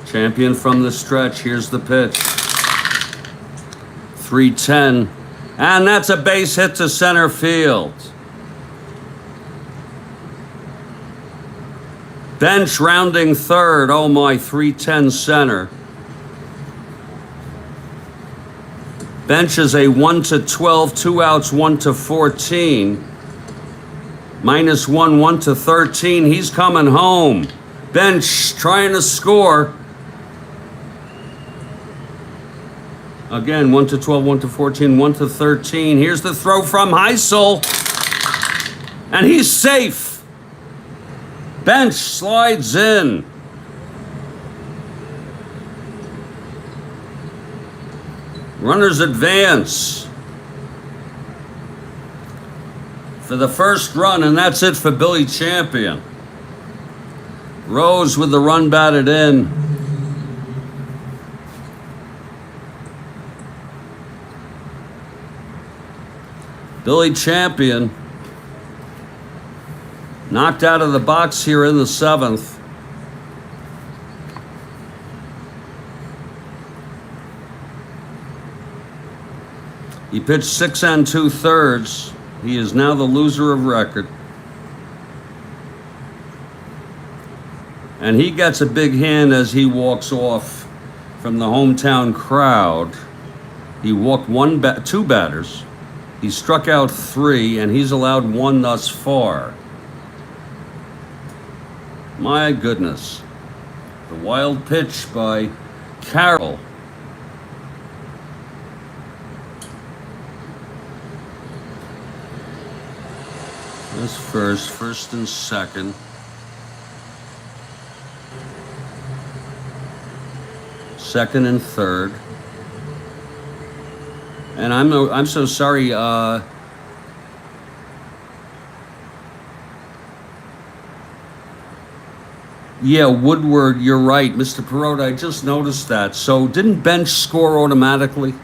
Champion from the stretch. Here's the pitch. 3-10. And that's a base hit to center field. Bench rounding third. Oh my, 3-10 center. Bench is a 1-12, 2 outs, 1-14. -1, 1-13. He's coming home. Bench trying to score. Again, 1-12, 1-14, 1-13. Here's the throw from Heisel. And he's safe. Bench slides in. Runners advance for the first run, and that's it for Billy Champion. Rose with the run batted in. Billy Champion knocked out of the box here in the seventh. He pitched 6 2/3. He is now the loser of record. And he gets a big hand as he walks off from the hometown crowd. He walked two batters. He struck out 3, and he's allowed 1 thus far. My goodness. The wild pitch by Carroll. That's first and second. Second and third. And I'm so sorry. Yeah, Woodward, you're right, Mr. Perota. I just noticed that. So didn't Bench score automatically?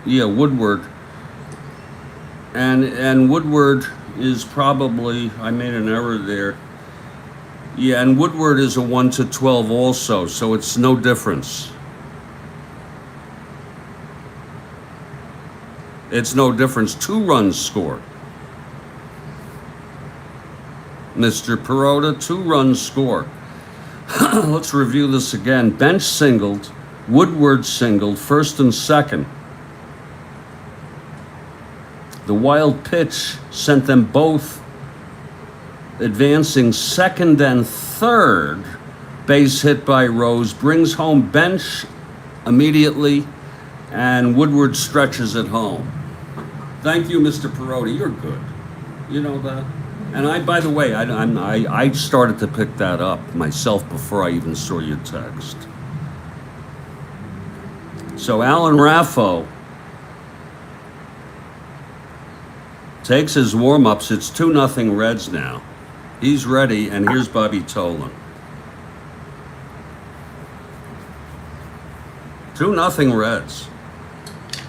Yeah, Woodward. And Woodward is probably, I made an error there. Yeah, and Woodward is a 1-12 also, so it's no difference. It's no difference. 2 runs scored. Mr. Perota, 2 runs scored. Let's review this again. Bench singled, Woodward singled, first and second. The wild pitch sent them both advancing second and third. Base hit by Rose brings home Bench immediately, and Woodward stretches it home. Thank you, Mr. Perota. You're good. You know that. And by the way, I started to pick that up myself before I even saw your text. So Alan Raffo takes his warm-ups. It's 2-0 Reds now. He's ready, and here's Bobby Tolan. 2-0 Reds.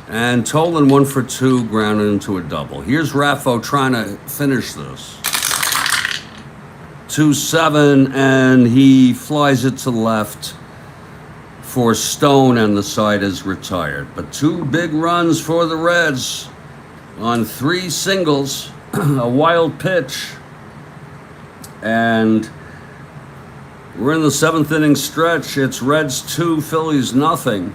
And Tolan 1 for 2, grounded into a double. Here's Raffo trying to finish this. 2-7, and he flies it to left for Stone, and the side is retired. But 2 big runs for the Reds on 3 singles, a wild pitch, and We're in the 7th inning stretch. It's Reds 2, Phillies nothing.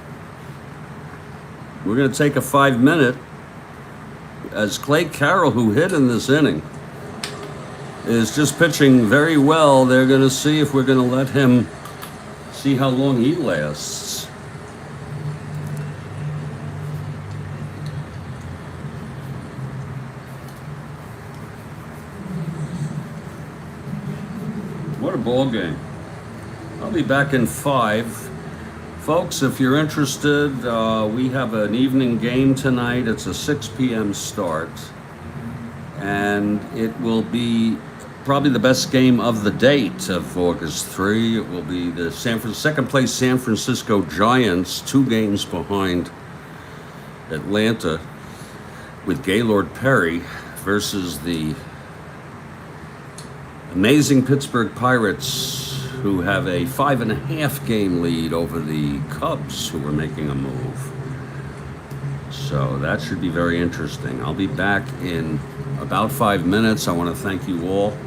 We're going to take a 5-minute as Clay Carroll, who hit in this inning, is just pitching very well. They're going to see if we're going to let him see how long he lasts. What a ball game. I'll be back in 5. Folks, if you're interested, we have an evening game tonight. It's a 6 p.m. start. And it will be probably the best game of the date of August 3. It will be the second place San Francisco Giants, 2 games behind Atlanta, with Gaylord Perry versus the amazing Pittsburgh Pirates, who have a 5.5 game lead over the Cubs, who are making a move. So that should be very interesting. I'll be back in about 5 minutes. I want to thank you all.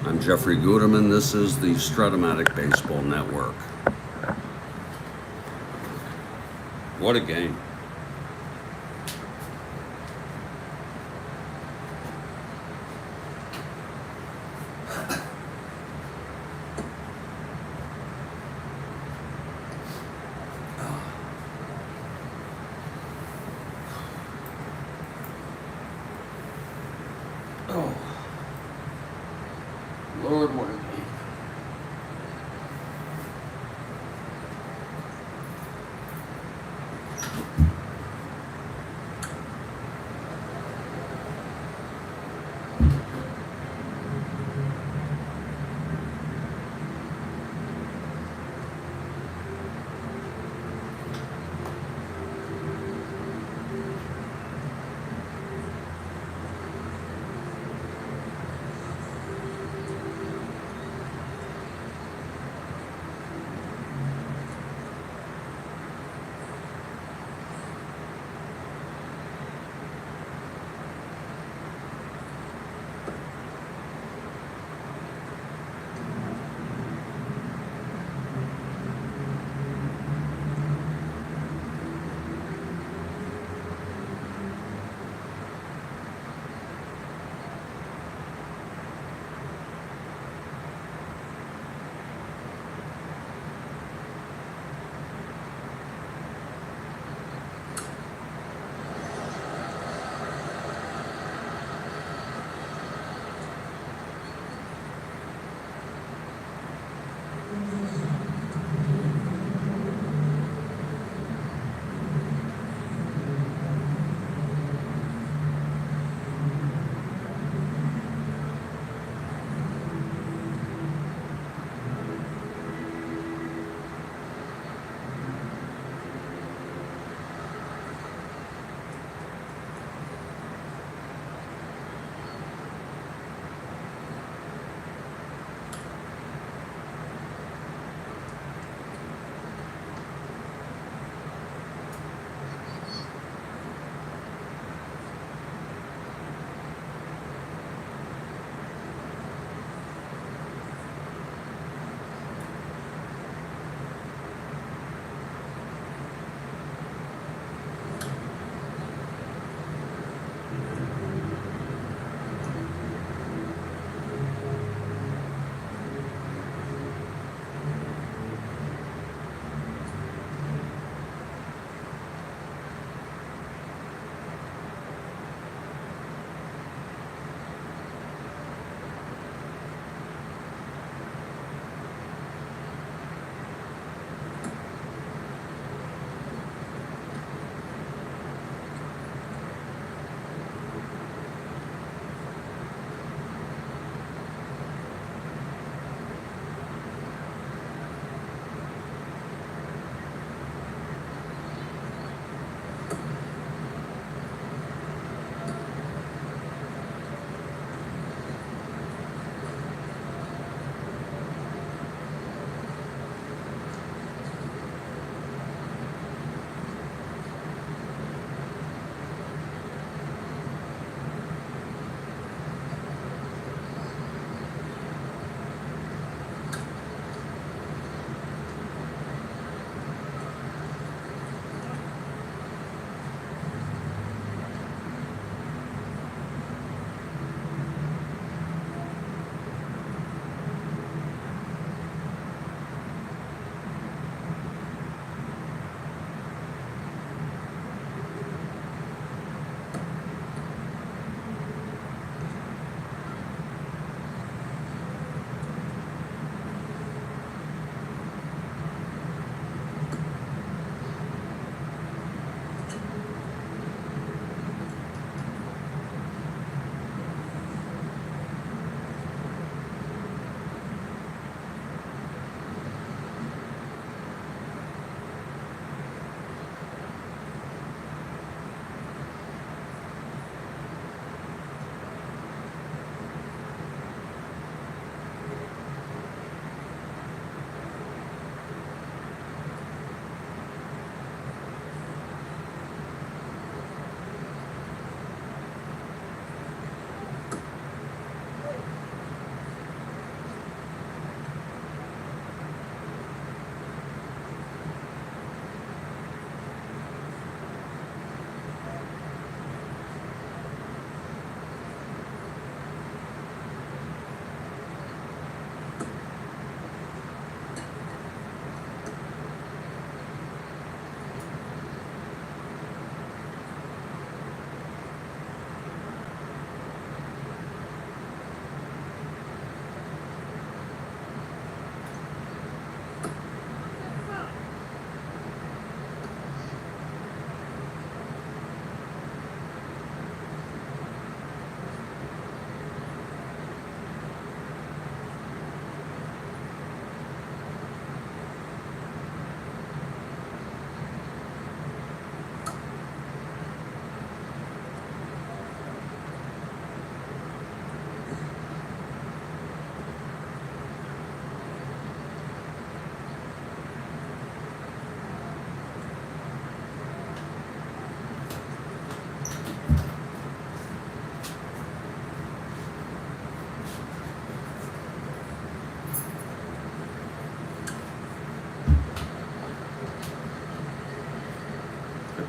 I'm Jeffrey Guterman. This is the Strat-O-Matic Baseball Network. What a game. Oh, Lord, what a game.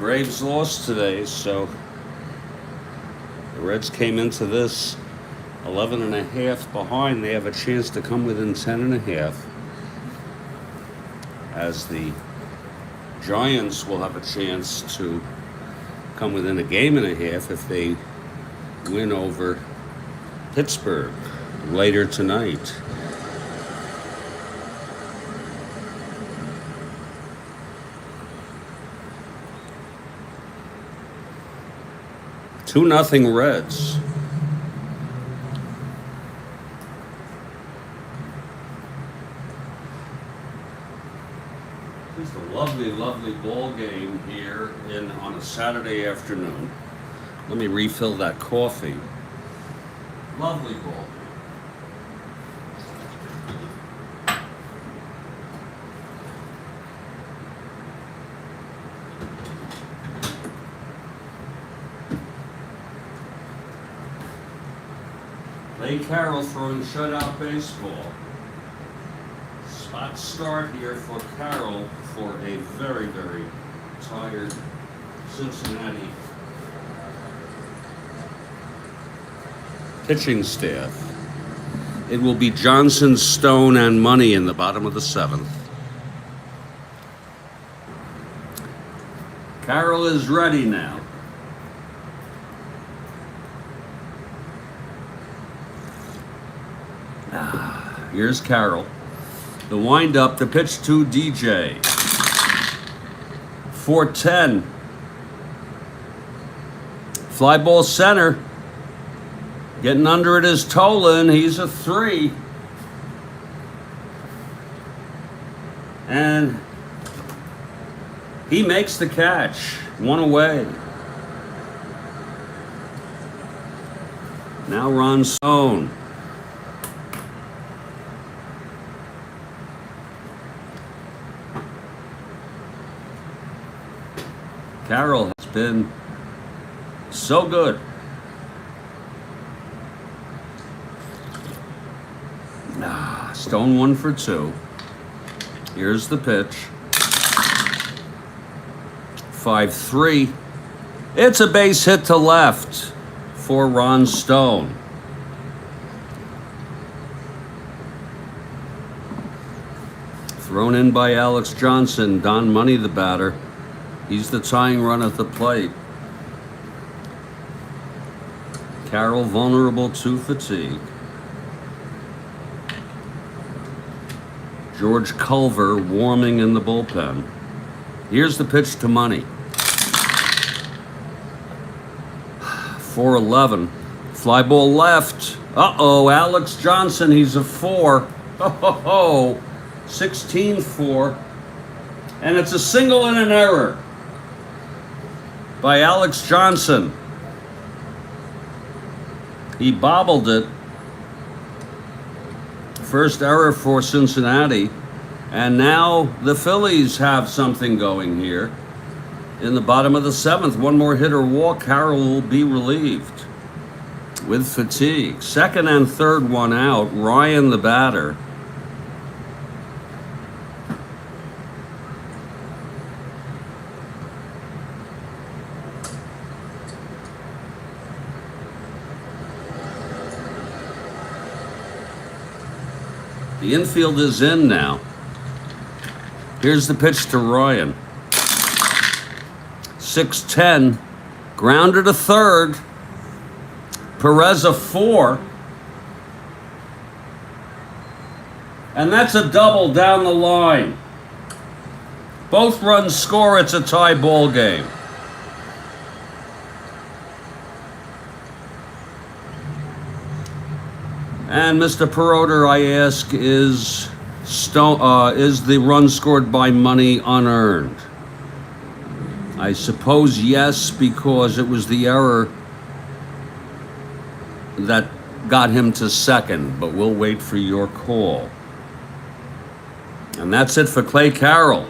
Braves lost today, so the Reds came into this 11.5 behind. They have a chance to come within 10.5, as the Giants will have a chance to come within a 1.5 if they win over Pittsburgh later tonight. Two nothing Reds. Just a lovely, lovely ball game here on a Saturday afternoon. Let me refill that coffee. Lovely ball game. Carroll throwing shutout baseball. Spot start here for Carroll for a very, very tired Cincinnati pitching staff. It will be Johnson, Stone, and Money in the bottom of the 7th. Carroll is ready now. Here's Carroll. The windup, the pitch to DJ. 4-10. Fly ball center. Getting under it is Tolan. He's a 3. And he makes the catch. 1 away. Now Ron Stone. Carroll has been so good. Stone 1 for 2. Here's the pitch. 5-3. It's a base hit to left for Ron Stone. Thrown in by Alex Johnson. Don Money, the batter. He's the tying run at the plate. Carroll vulnerable to fatigue. George Culver warming in the bullpen. Here's the pitch to Money. 4-11. Fly ball left. Uh-oh, Alex Johnson, he's a 4. Oh, 16-4. And it's a single and an error by Alex Johnson. He bobbled it. First error for Cincinnati. And now the Phillies have something going here. In the bottom of the 7th, one more hit or walk, Carroll will be relieved with fatigue. Second and third one out. Ryan, the batter. The infield is in now. Here's the pitch to Ryan. 6-10. Grounded to third. Perez a 4. And that's a double down the line. Both runs score. It's a tie ball game. And Mr. Peroder, I ask, is the run scored by Money unearned? I suppose yes, because it was the error that got him to second, but we'll wait for your call. And that's it for Clay Carroll.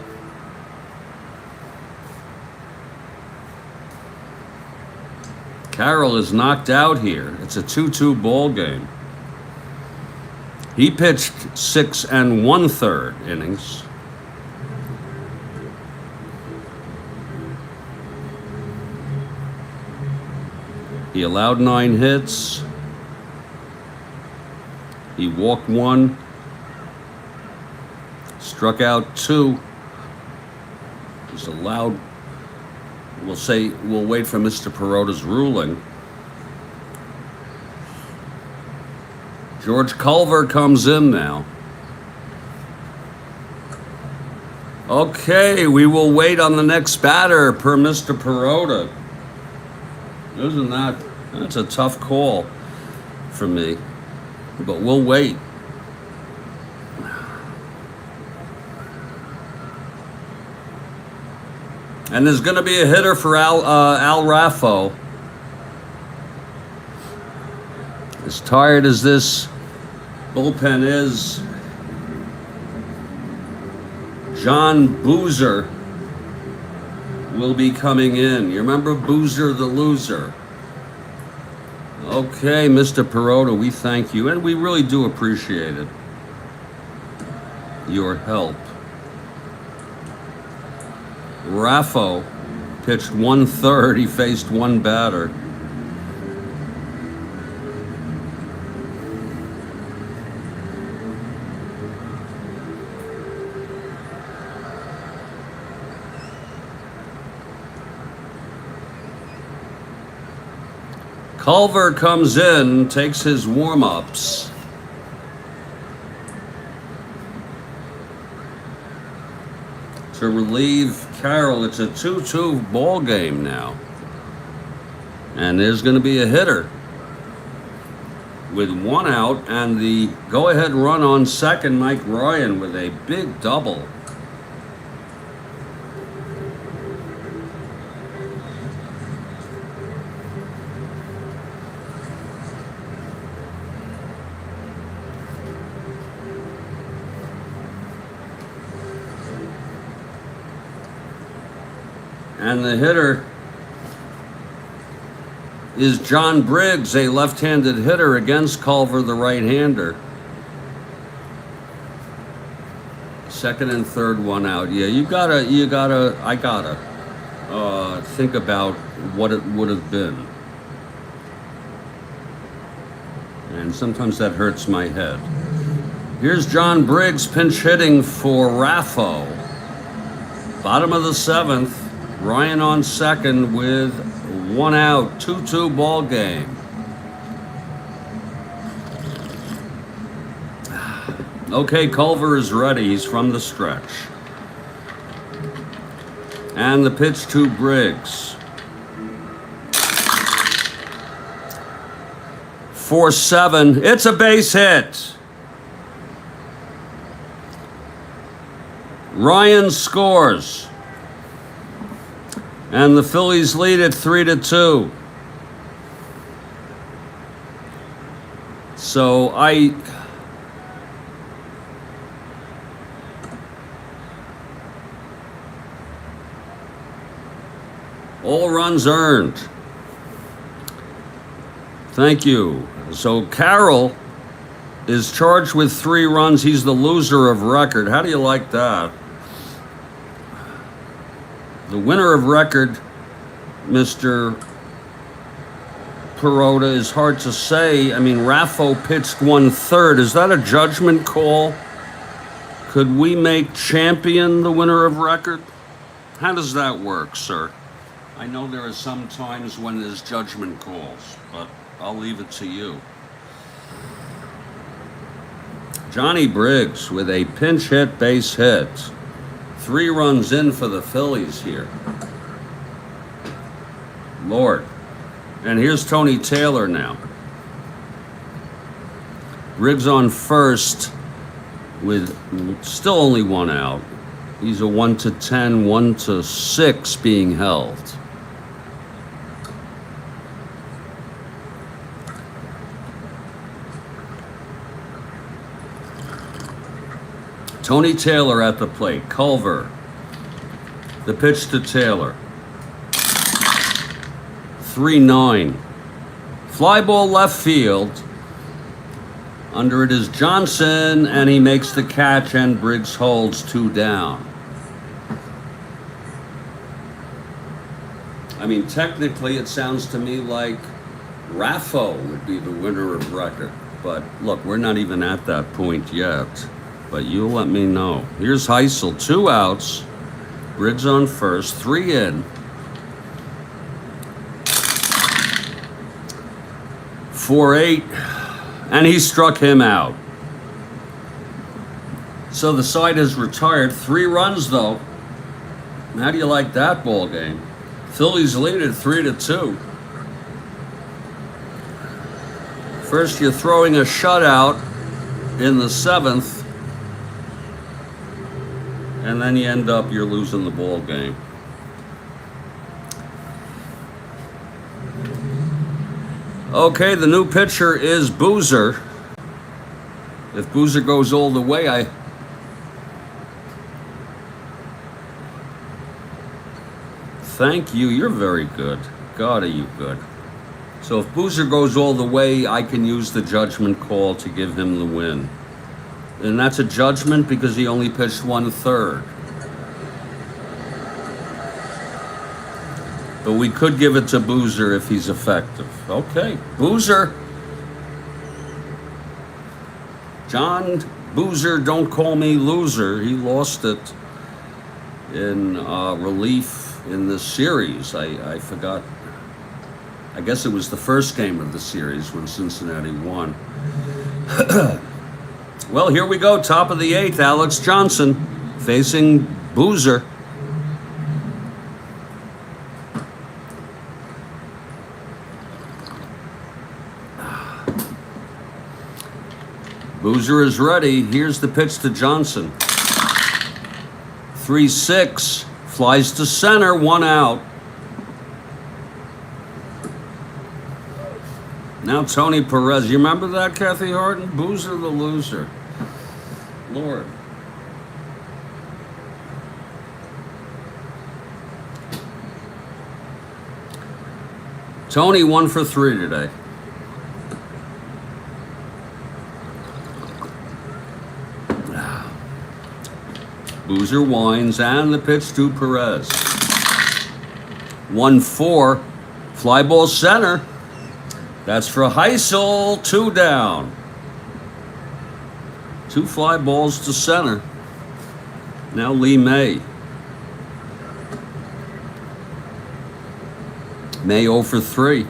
Carroll is knocked out here. It's a 2-2 ball game. He pitched 6 1/3 innings. He allowed 9 hits. He walked 1. Struck out 2. He's allowed. We'll wait for Mr. Perotta's ruling. George Culver comes in now. Okay, we will wait on the next batter per Mr. Perotta. That's a tough call for me, but we'll wait. And there's going to be a hitter for Al Raffo. As tired as this bullpen is, John Boozer will be coming in. You remember Boozer the Loser? Okay, Mr. Perotta, we thank you, and we really do appreciate it. Your help. Raffo pitched 1/3. He faced 1 batter. Culver comes in, takes his warm-ups. To relieve Carroll. It's a 2-2 ball game now. And there's going to be a hitter with 1 out, and the go-ahead run on second, Mike Ryan, with a big double. And the hitter is John Briggs, a left-handed hitter against Culver, the right-hander. Second and third, 1 out. Yeah, I gotta think about what it would have been. And sometimes that hurts my head. Here's John Briggs pinch hitting for Raffo. Bottom of the 7th. Ryan on second with 1 out, 2-2 ball game. Okay, Culver is ready. He's from the stretch. And the pitch to Briggs. 4-7. It's a base hit. Ryan scores. And the Phillies lead at 3-2. So all runs earned. Thank you. So Carroll is charged with 3 runs. He's the loser of record. How do you like that? The winner of record, Mr. Perotta, is hard to say. I mean, Raffo pitched 1/3. Is that a judgment call? Could we make champion the winner of record? How does that work, sir? I know there are some times when there's judgment calls, but I'll leave it to you. Johnny Briggs with a pinch hit base hit. 3 runs in for the Phillies here. Lord. And here's Tony Taylor now. Briggs on first with still only 1 out. He's a 1-10, 1-6 being held. Tony Taylor at the plate. Culver. The pitch to Taylor. 3-9. Fly ball left field. Under it is Johnson, and he makes the catch, and Briggs holds 2 down. I mean, technically, it sounds to me like Raffo would be the winner of record. But look, we're not even at that point yet. But you'll let me know. Here's Heisel, 2 outs. Briggs on first, 3 in. 4-8, and he struck him out. So the side has retired. 3 runs though. How do you like that ball game? Phillies lead at 3-2. First, you're throwing a shutout in the 7th, and then you end up you're losing the ball game. Okay, the new pitcher is Boozer. If Boozer goes all the way, Thank you, you're very good. God, are you good. So if Boozer goes all the way, I can use the judgment call to give him the win. And that's a judgment because he only pitched 1/3. But we could give it to Boozer if he's effective. Okay, Boozer. John Boozer, don't call me loser. He lost it in relief in this series. I forgot. I guess it was the first game of the series when Cincinnati won. Well, here we go. Top of the 8th. Alex Johnson facing Boozer. Boozer is ready. Here's the pitch to Johnson. 3-6. Flies to center. 1 out. Now Tony Perez. You remember that, Kathy Harden? Boozer the loser. Lord. Tony 1 for 3 today. Boozer winds, and the pitch to Perez. 1-4. Fly ball center. That's for Heisel. 2 down. 2 fly balls to center. Now Lee May. May 0 for 3.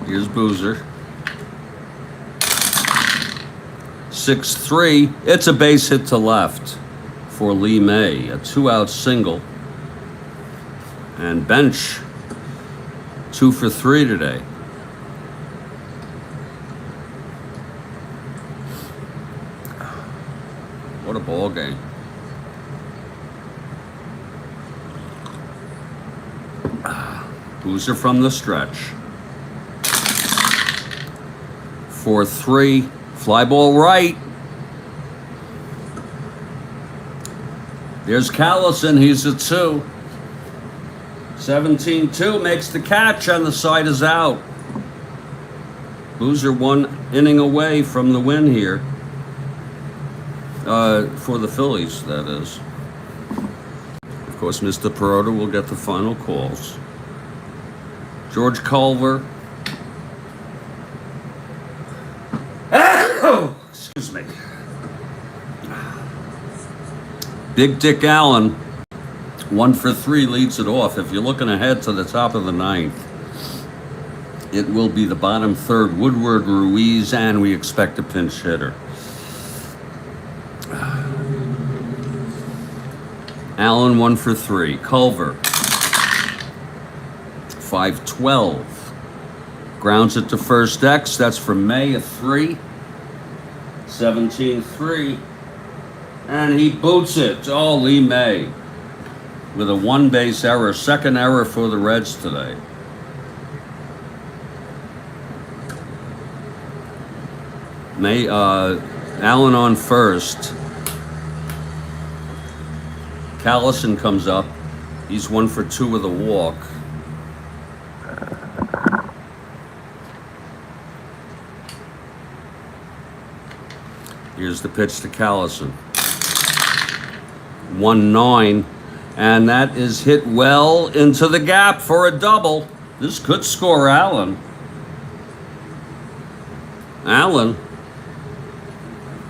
Here's Boozer. 6-3. It's a base hit to left for Lee May. A 2-out single. And Bench 2 for 3 today. What a ball game. Boozer from the stretch. 4-3. Fly ball right. There's Callison. He's a 2. 17-2 makes the catch, and the side is out. Boozer 1 inning away from the win here. For the Phillies, that is. Of course, Mr. Perota will get the final calls. George Culver. Excuse me. Big Dick Allen, 1 for 3, leads it off. If you're looking ahead to the top of the 9th, it will be the bottom 3rd, Woodward, Ruiz, and we expect a pinch hitter. Allen 1 for 3. Culver 5-12. Grounds it to first X. That's from May, a 3. 17-3. And he boots it. Oh, Lee May with a 1-base error. Second error for the Reds today. May Allen on first. Callison comes up. He's 1 for 2 with a walk. Here's the pitch to Callison. 1-9, And that is hit well into the gap for a double. This could score Allen. Allen,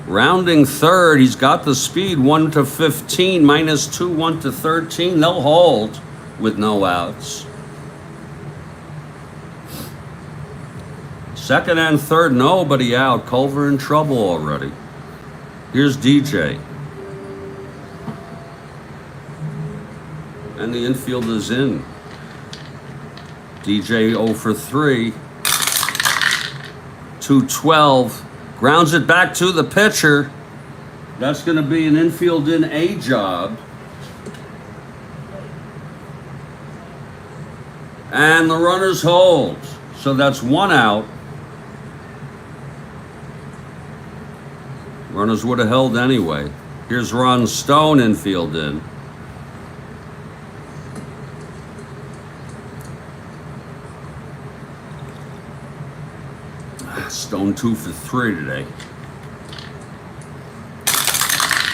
rounding third. He's got the speed, 1 to 15, -2, 1 to 13. They'll hold with no outs. Second and third, nobody out. Culver in trouble already. Here's DJ. And the infield is in. DJ 0 for 3. 212. Grounds it back to the pitcher. That's going to be an infield in A job. And the runners hold. So that's 1 out. Runners would have held anyway. Here's Ron Stone, infield in. Stone 2 for 3 today.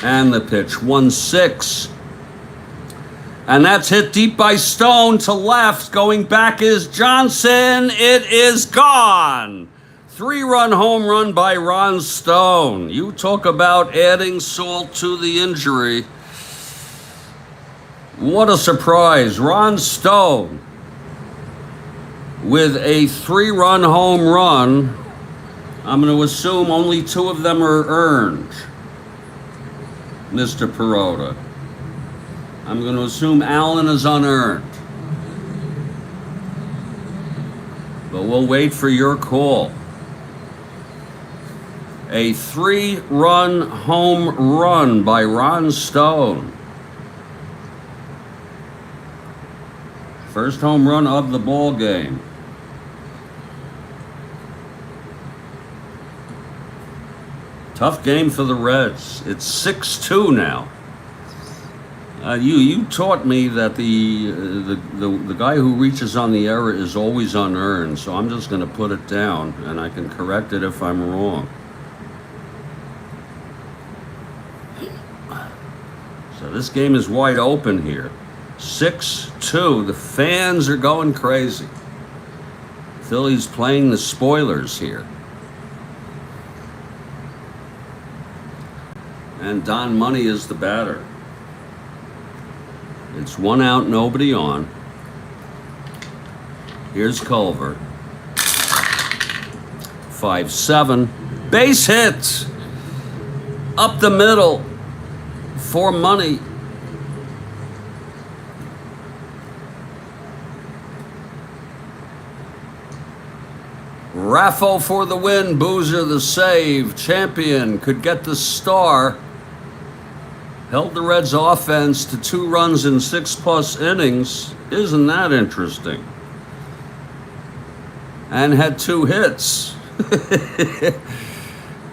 And the pitch, 1-6. And that's hit deep by Stone to left. Going back is Johnson. It is gone. 3-run home run by Ron Stone. You talk about adding salt to the injury. What a surprise. Ron Stone with a 3-run home run. I'm going to assume only 2 of them are earned, Mr. Perota. I'm going to assume Allen is unearned. But we'll wait for your call. A 3-run home run by Ron Stone. First home run of the ball game. Tough game for the Reds. It's 6-2 now. You taught me that the guy who reaches on the error is always unearned, so I'm just going to put it down, and I can correct it if I'm wrong. So this game is wide open here. 6-2. The fans are going crazy. Phillies playing the spoilers here. And Don Money is the batter. It's 1 out, nobody on. Here's Culver. 5-7. Base hit. Up the middle. For Money. Raffo for the win. Boozer the save. Champion could get the star. Held the Reds' offense to 2 runs in 6+ innings. Isn't that interesting? And had 2 hits.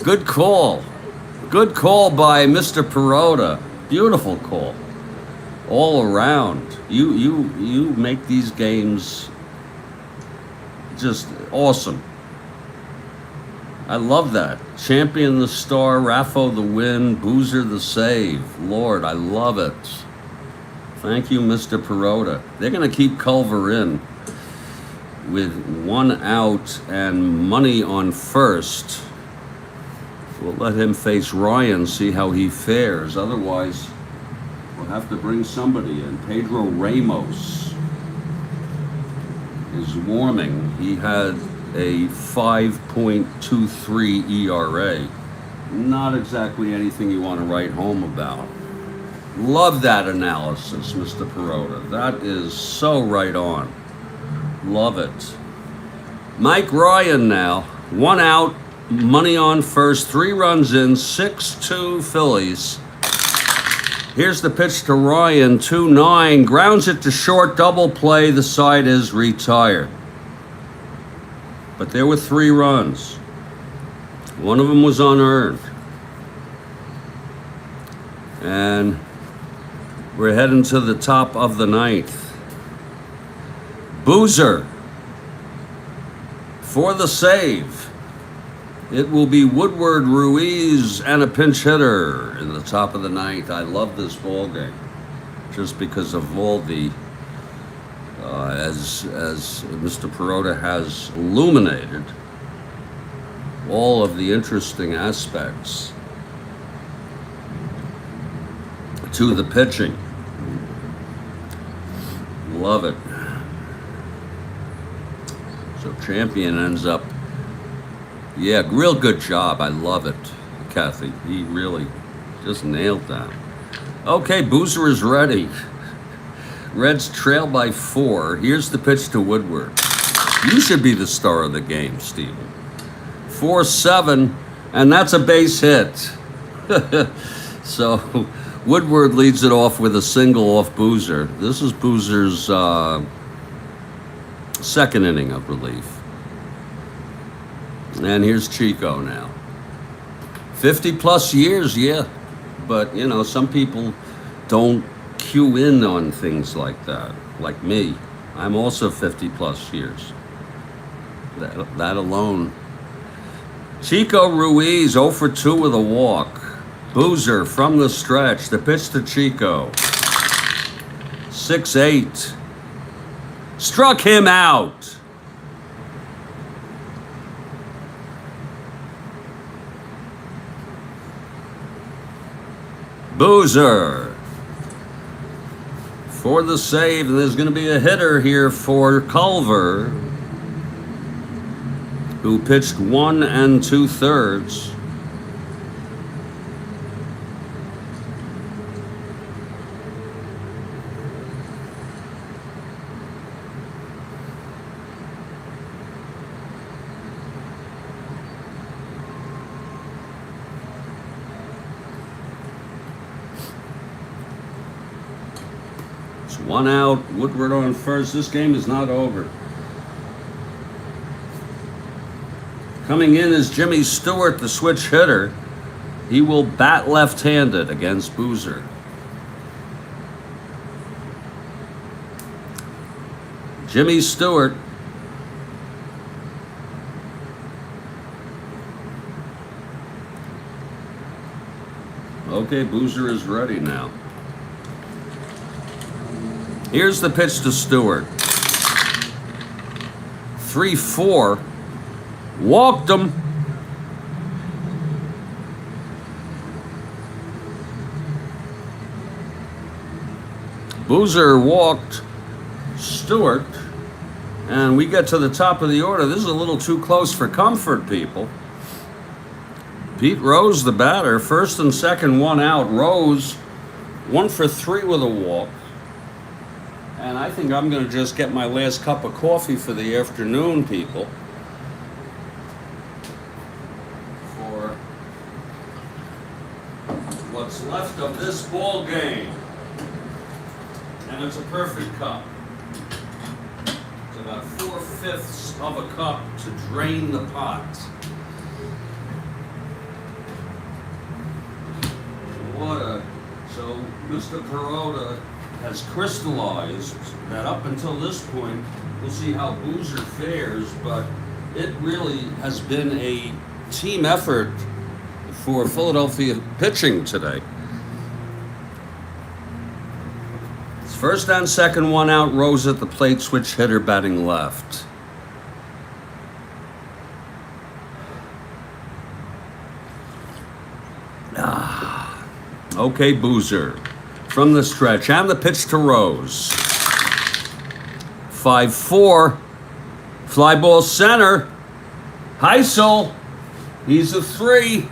Good call. Good call by Mr. Perota. Beautiful call. All around. You make these games just awesome. I love that. Champion the star, Raffo the win, Boozer the save. Lord, I love it. Thank you, Mr. Perota. They're going to keep Culver in with 1 out and Money on first. We'll let him face Ryan, see how he fares. Otherwise, we'll have to bring somebody in. Pedro Ramos is warming. He had a 5.23 ERA. Not exactly anything you want to write home about. Love that analysis, Mr. Perota. That is so right on. Love it. Mike Ryan now. 1 out, Money on first, 3 runs in, 6-2 Phillies. Here's the pitch to Ryan, 2-9. Grounds it to short, double play. The side is retired. But there were 3 runs. One of them was unearned. And we're heading to the top of the 9th. Boozer for the save. It will be Woodward, Ruiz, and a pinch hitter in the top of the 9th. I love this ball game. just because of all the, as Mr. Perota has illuminated, all of the interesting aspects to the pitching. Love it. So Champion ends up, yeah, real good job. I love it, Kathy. He really just nailed that. Okay, Boozer is ready. Reds trail by 4. Here's the pitch to Woodward. You should be the star of the game, Steven. 4-7, and that's a base hit. So Woodward leads it off with a single off Boozer. This is Boozer's second inning of relief. And here's Chico now. 50 plus years, yeah. But, you know, some people don't cue in on things like that, like me. I'm also 50 plus years. That alone. Chico Ruiz 0 for 2 with a walk. Boozer from the stretch. The pitch to Chico. 6-8. Struck him out. Boozer for the save. There's going to be a hitter here for Culver, who pitched 1 2/3. It's 1 out. Woodward on first. This game is not over. Coming in is Jimmy Stewart, the switch hitter. He will bat left-handed against Boozer. Jimmy Stewart. Okay, Boozer is ready now. Here's the pitch to Stewart. 3-4. Walked him. Boozer walked Stewart. And we get to the top of the order. This is a little too close for comfort, people. Pete Rose, the batter. First and second, 1 out. Rose, 1 for 3 with a walk. And I think I'm going to just get my last cup of coffee for the afternoon, people. For what's left of this ball game. And it's a perfect cup. It's about 4/5 of a cup to drain the pot. So Mr. Perota has crystallized that up until this point, we'll see how Boozer fares, but it really has been a team effort for Philadelphia pitching today. It's first and second, 1 out. Rose at the plate, switch hitter batting left. Okay, Boozer from the stretch, and the pitch to Rose. 5-4, fly ball center. Heisel, he's a 3.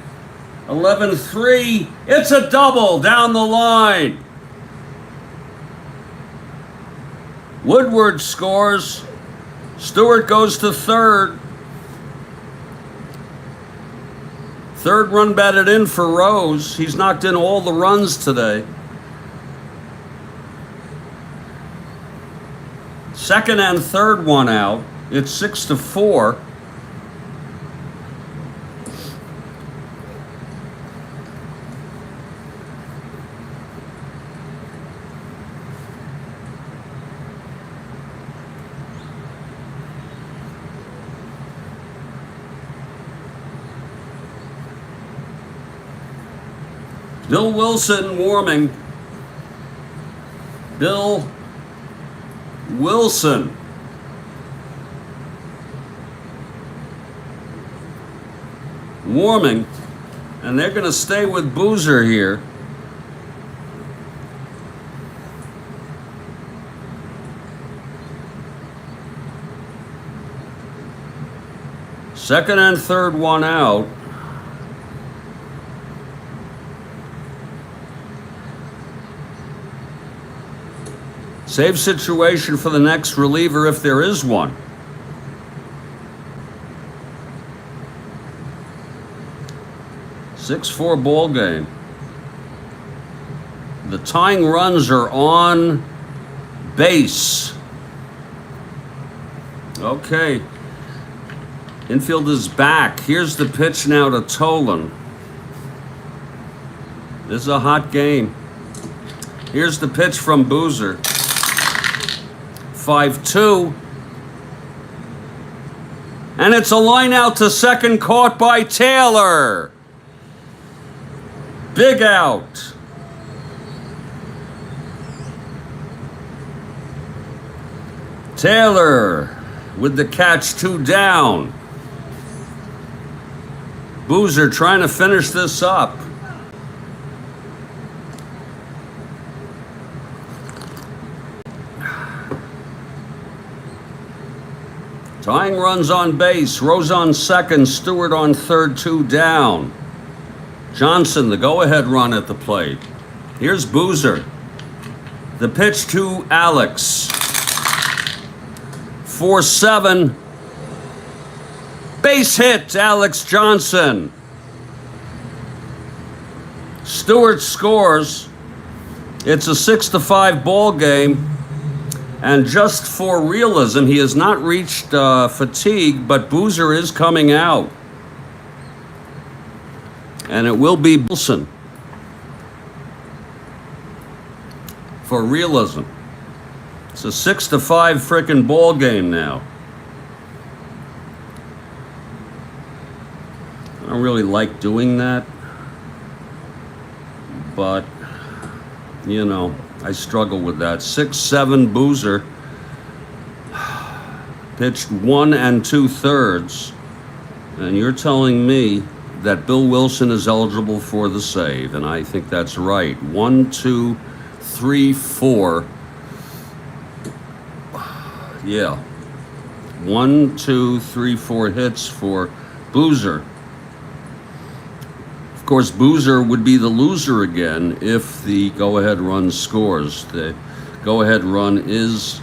11-3, it's a double down the line. Woodward scores. Stewart goes to third. Third run batted in for Rose. He's knocked in all the runs today. Second and third, 1 out. It's 6-4. Bill Wilson warming. Bill Wilson. Warming, and they're going to stay with Boozer here. Second and third one out. Save situation for the next reliever if there is one. Six-four ball game. The tying runs are on base. Okay. Infield is back. Here's the pitch now to Tolan. This is a hot game. Here's the pitch from Boozer. 5-2. And it's a line out to second, caught by Taylor. Big out. Taylor with the catch, 2 down. Boozer trying to finish this up. Tying runs on base. Rose on second. Stewart on third. 2 down. Johnson, the go-ahead run at the plate. Here's Boozer. The pitch to Alex. 4-7. Base hit, Alex Johnson. Stewart scores. It's a 6-5 ball game. And just for realism, he has not reached fatigue, but Boozer is coming out. And it will be Wilson. For realism. It's a 6-5 frickin' ball game now. I don't really like doing that. But, you know, I struggle with that. 6-7 Boozer. Pitched 1 2/3. And you're telling me that Bill Wilson is eligible for the save, and I think that's right. 1, 2, 3, 4. Yeah. 1, 2, 3, 4 hits for Boozer. Of course, Boozer would be the loser again if the go-ahead run scores. The go-ahead run is,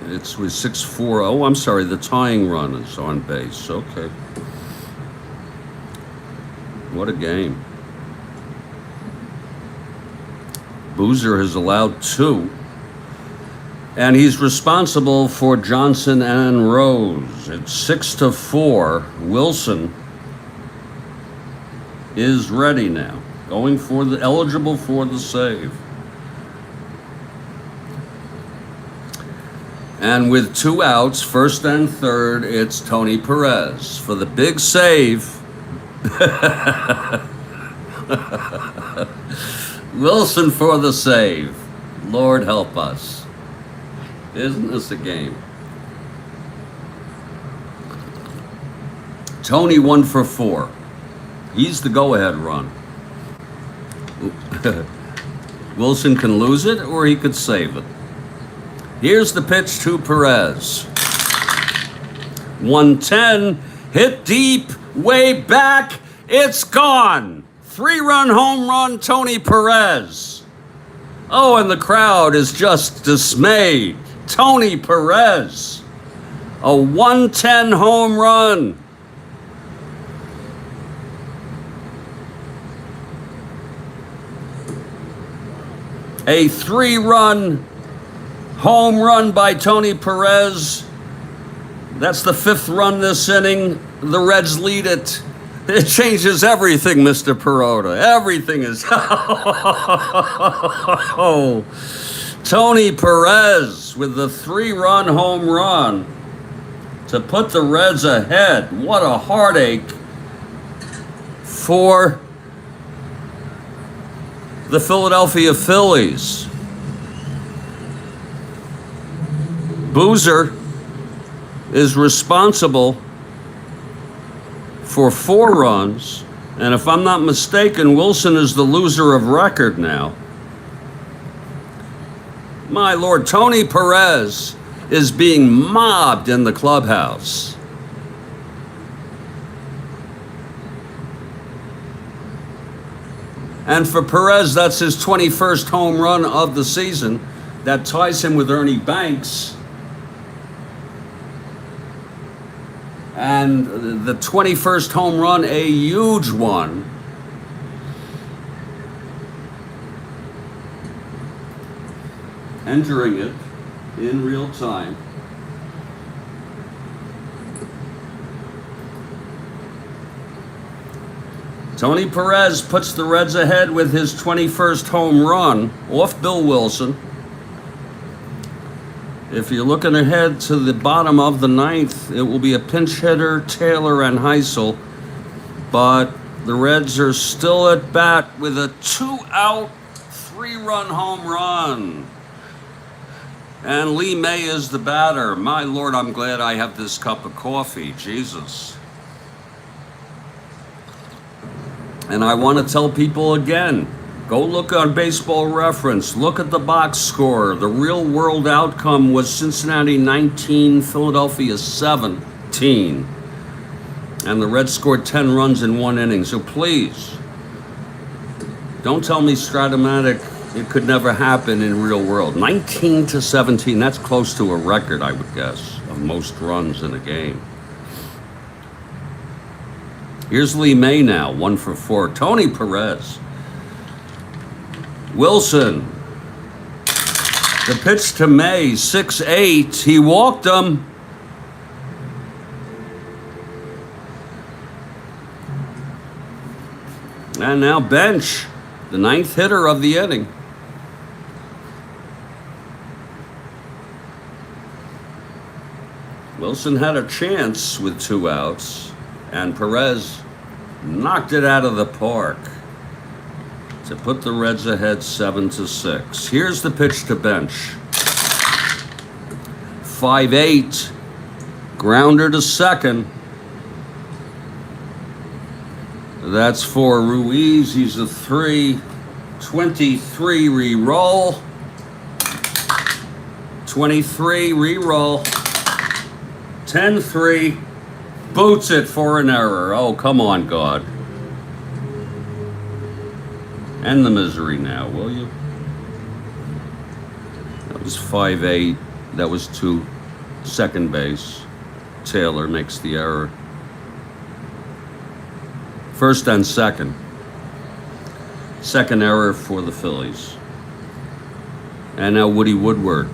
it's with 6-4. Oh, I'm sorry, the tying run is on base. Okay. What a game. Boozer has allowed 2. And he's responsible for Johnson and Rose. It's 6-4. Wilson is ready now. Going for the, eligible for the save. And with 2 outs, first and third, it's Tony Perez for the big save. Wilson for the save. Lord help us. Isn't this a game? Tony 1 for 4. He's the go-ahead run. Wilson can lose it or he could save it. Here's the pitch to Perez. 110, hit deep, way back, it's gone. 3-run home run, Tony Perez. Oh, and the crowd is just dismayed. Tony Perez, a 110 home run. A 3-run home run by Tony Perez. That's the 5th run this inning. The Reds lead it. It changes everything, Mr. Perota. Everything is... Oh. Tony Perez with the 3-run home run to put the Reds ahead. What a heartache for the Philadelphia Phillies. Boozer is responsible for 4 runs, and if I'm not mistaken, Wilson is the loser of record now. My Lord, Tony Perez is being mobbed in the clubhouse. And for Perez, that's his 21st home run of the season. That ties him with Ernie Banks. And the 21st home run, a huge one. Entering it in real time. Tony Perez puts the Reds ahead with his 21st home run off Bill Wilson. If you're looking ahead to the bottom of the 9th, it will be a pinch hitter, Taylor and Heisel. But the Reds are still at bat with a 2-out, 3-run home run. And Lee May is the batter. My Lord, I'm glad I have this cup of coffee. Jesus. And I want to tell people again, go look on Baseball Reference. Look at the box score. The real world outcome was Cincinnati 19, Philadelphia 17. And the Reds scored 10 runs in 1 inning. So please, don't tell me Strat-O-Matic, it could never happen in real world. 19-17, that's close to a record, I would guess, of most runs in a game. Here's Lee May now, 1 for 4. Tony Perez. Wilson. The pitch to May, 6-8. He walked him. And now Bench, the 9th hitter of the inning. Wilson had a chance with 2 outs, and Perez knocked it out of the park to put the Reds ahead 7-6. Here's the pitch to Bench. 5-8. Grounder to second. That's for Ruiz. He's a 3-23 re-roll. 23 re-roll. 10-3. Boots it for an error. Oh, come on, God. End the misery now, will you? That was 5-8. That was to second base. Taylor makes the error. First and second. Second error for the Phillies. And now Woody Woodward.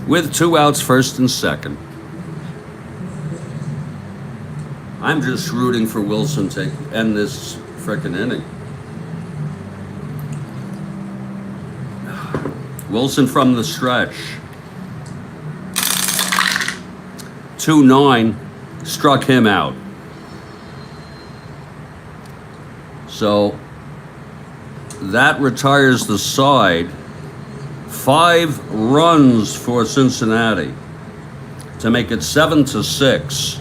With 2 outs, first and second. I'm just rooting for Wilson to end this frickin' inning. Wilson from the stretch. 2-9, struck him out. So that retires the side. 5 runs for Cincinnati to make it 7-6.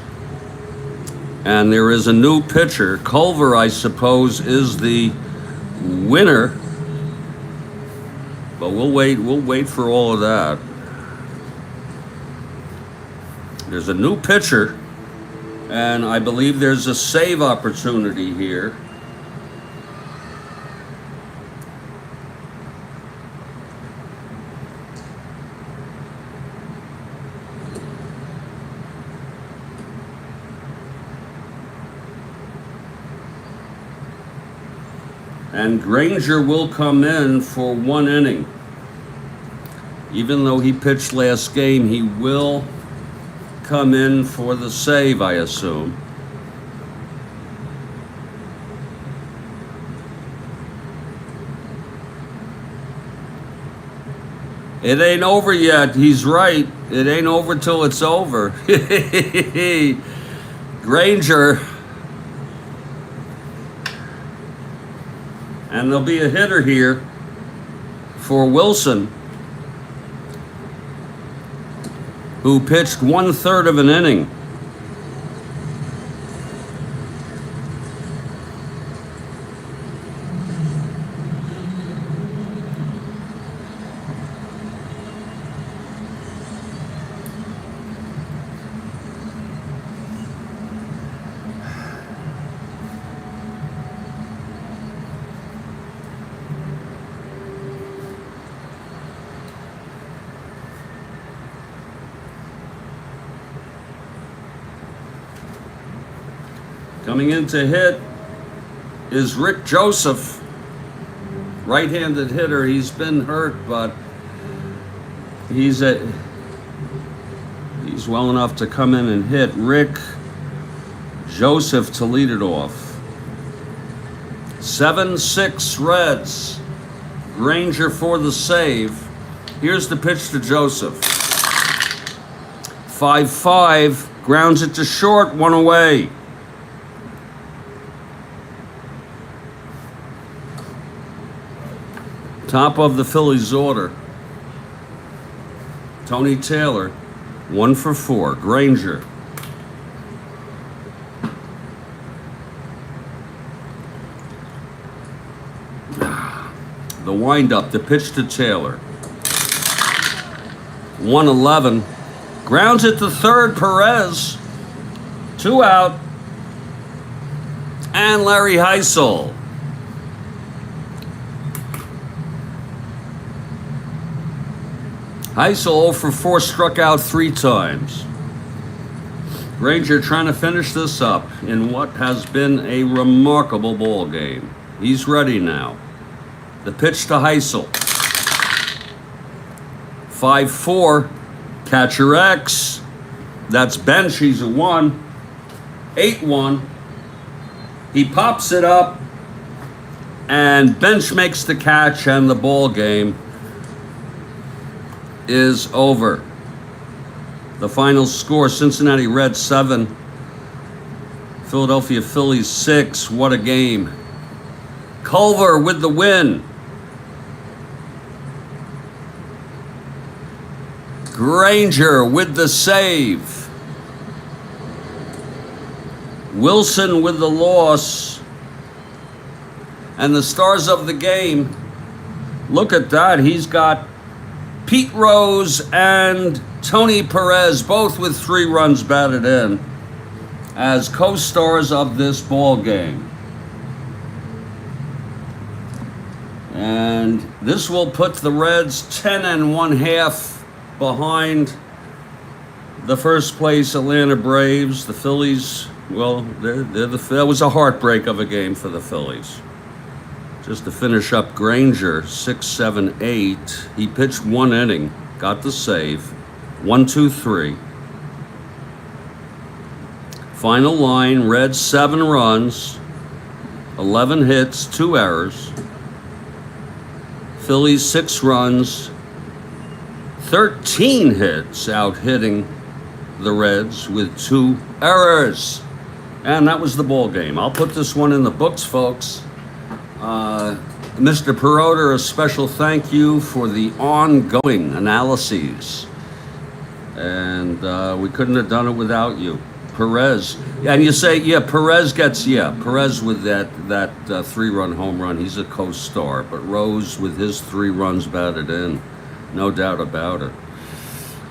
And there is a new pitcher. Culver, I suppose, is the winner. But we'll wait for all of that. There's a new pitcher, and I believe there's a save opportunity here. And Granger will come in for 1 inning. Even though he pitched last game, he will come in for the save, I assume. It ain't over yet. He's right. It ain't over till it's over. Granger. And there'll be a hitter here for Wilson. who pitched 1/3 of an inning. Coming in to hit is Rick Joseph, right-handed hitter. He's been hurt, but he's well enough to come in and hit. Rick Joseph to lead it off. 7-6 Reds. Granger for the save. Here's the pitch to Joseph. 5-5, grounds it to short, one away. Top of the Phillies order. Tony Taylor, 1 for 4. Granger. The windup, the pitch to Taylor. 1-11. Grounds it to third, Perez. 2 out. And Larry Heisel. Heisel 0 for 4, struck out 3 times. Granger trying to finish this up in what has been a remarkable ball game. He's ready now. The pitch to Heisel. 5-4. Catcher X. That's bench. He's a 1. 8-1. He pops it up, and bench makes the catch, and the ball game is over. The final score, Cincinnati Reds 7, Philadelphia Phillies 6. What a game. Culver with the win. Granger with the save. Wilson with the loss. And the stars of the game, look at that. He's got Pete Rose and Tony Perez, both with 3 runs batted in, as co-stars of this ball game. And this will put the Reds 10 1/2 behind the first place Atlanta Braves. The Phillies, well, that was a heartbreak of a game for the Phillies. Just to finish up, Granger, 6, 7, 8. He pitched 1 inning, got the save. 1, 2, 3. Final line, Reds 7 runs, 11 hits, 2 errors. Phillies 6 runs, 13 hits, out hitting the Reds with 2 errors. And that was the ball game. I'll put this one in the books, folks. Mr. Peroder, a special thank you for the ongoing analyses. And we couldn't have done it without you. Perez. And you say, yeah, Perez with that 3-run home run. He's a co-star. But Rose with his 3 runs batted in. No doubt about it.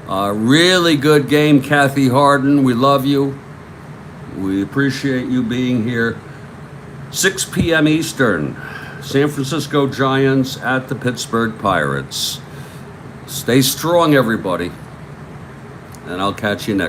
Really good game, Kathy Harden. We love you. We appreciate you being here. 6 p.m. Eastern, San Francisco Giants at the Pittsburgh Pirates. Stay strong, everybody, and I'll catch you next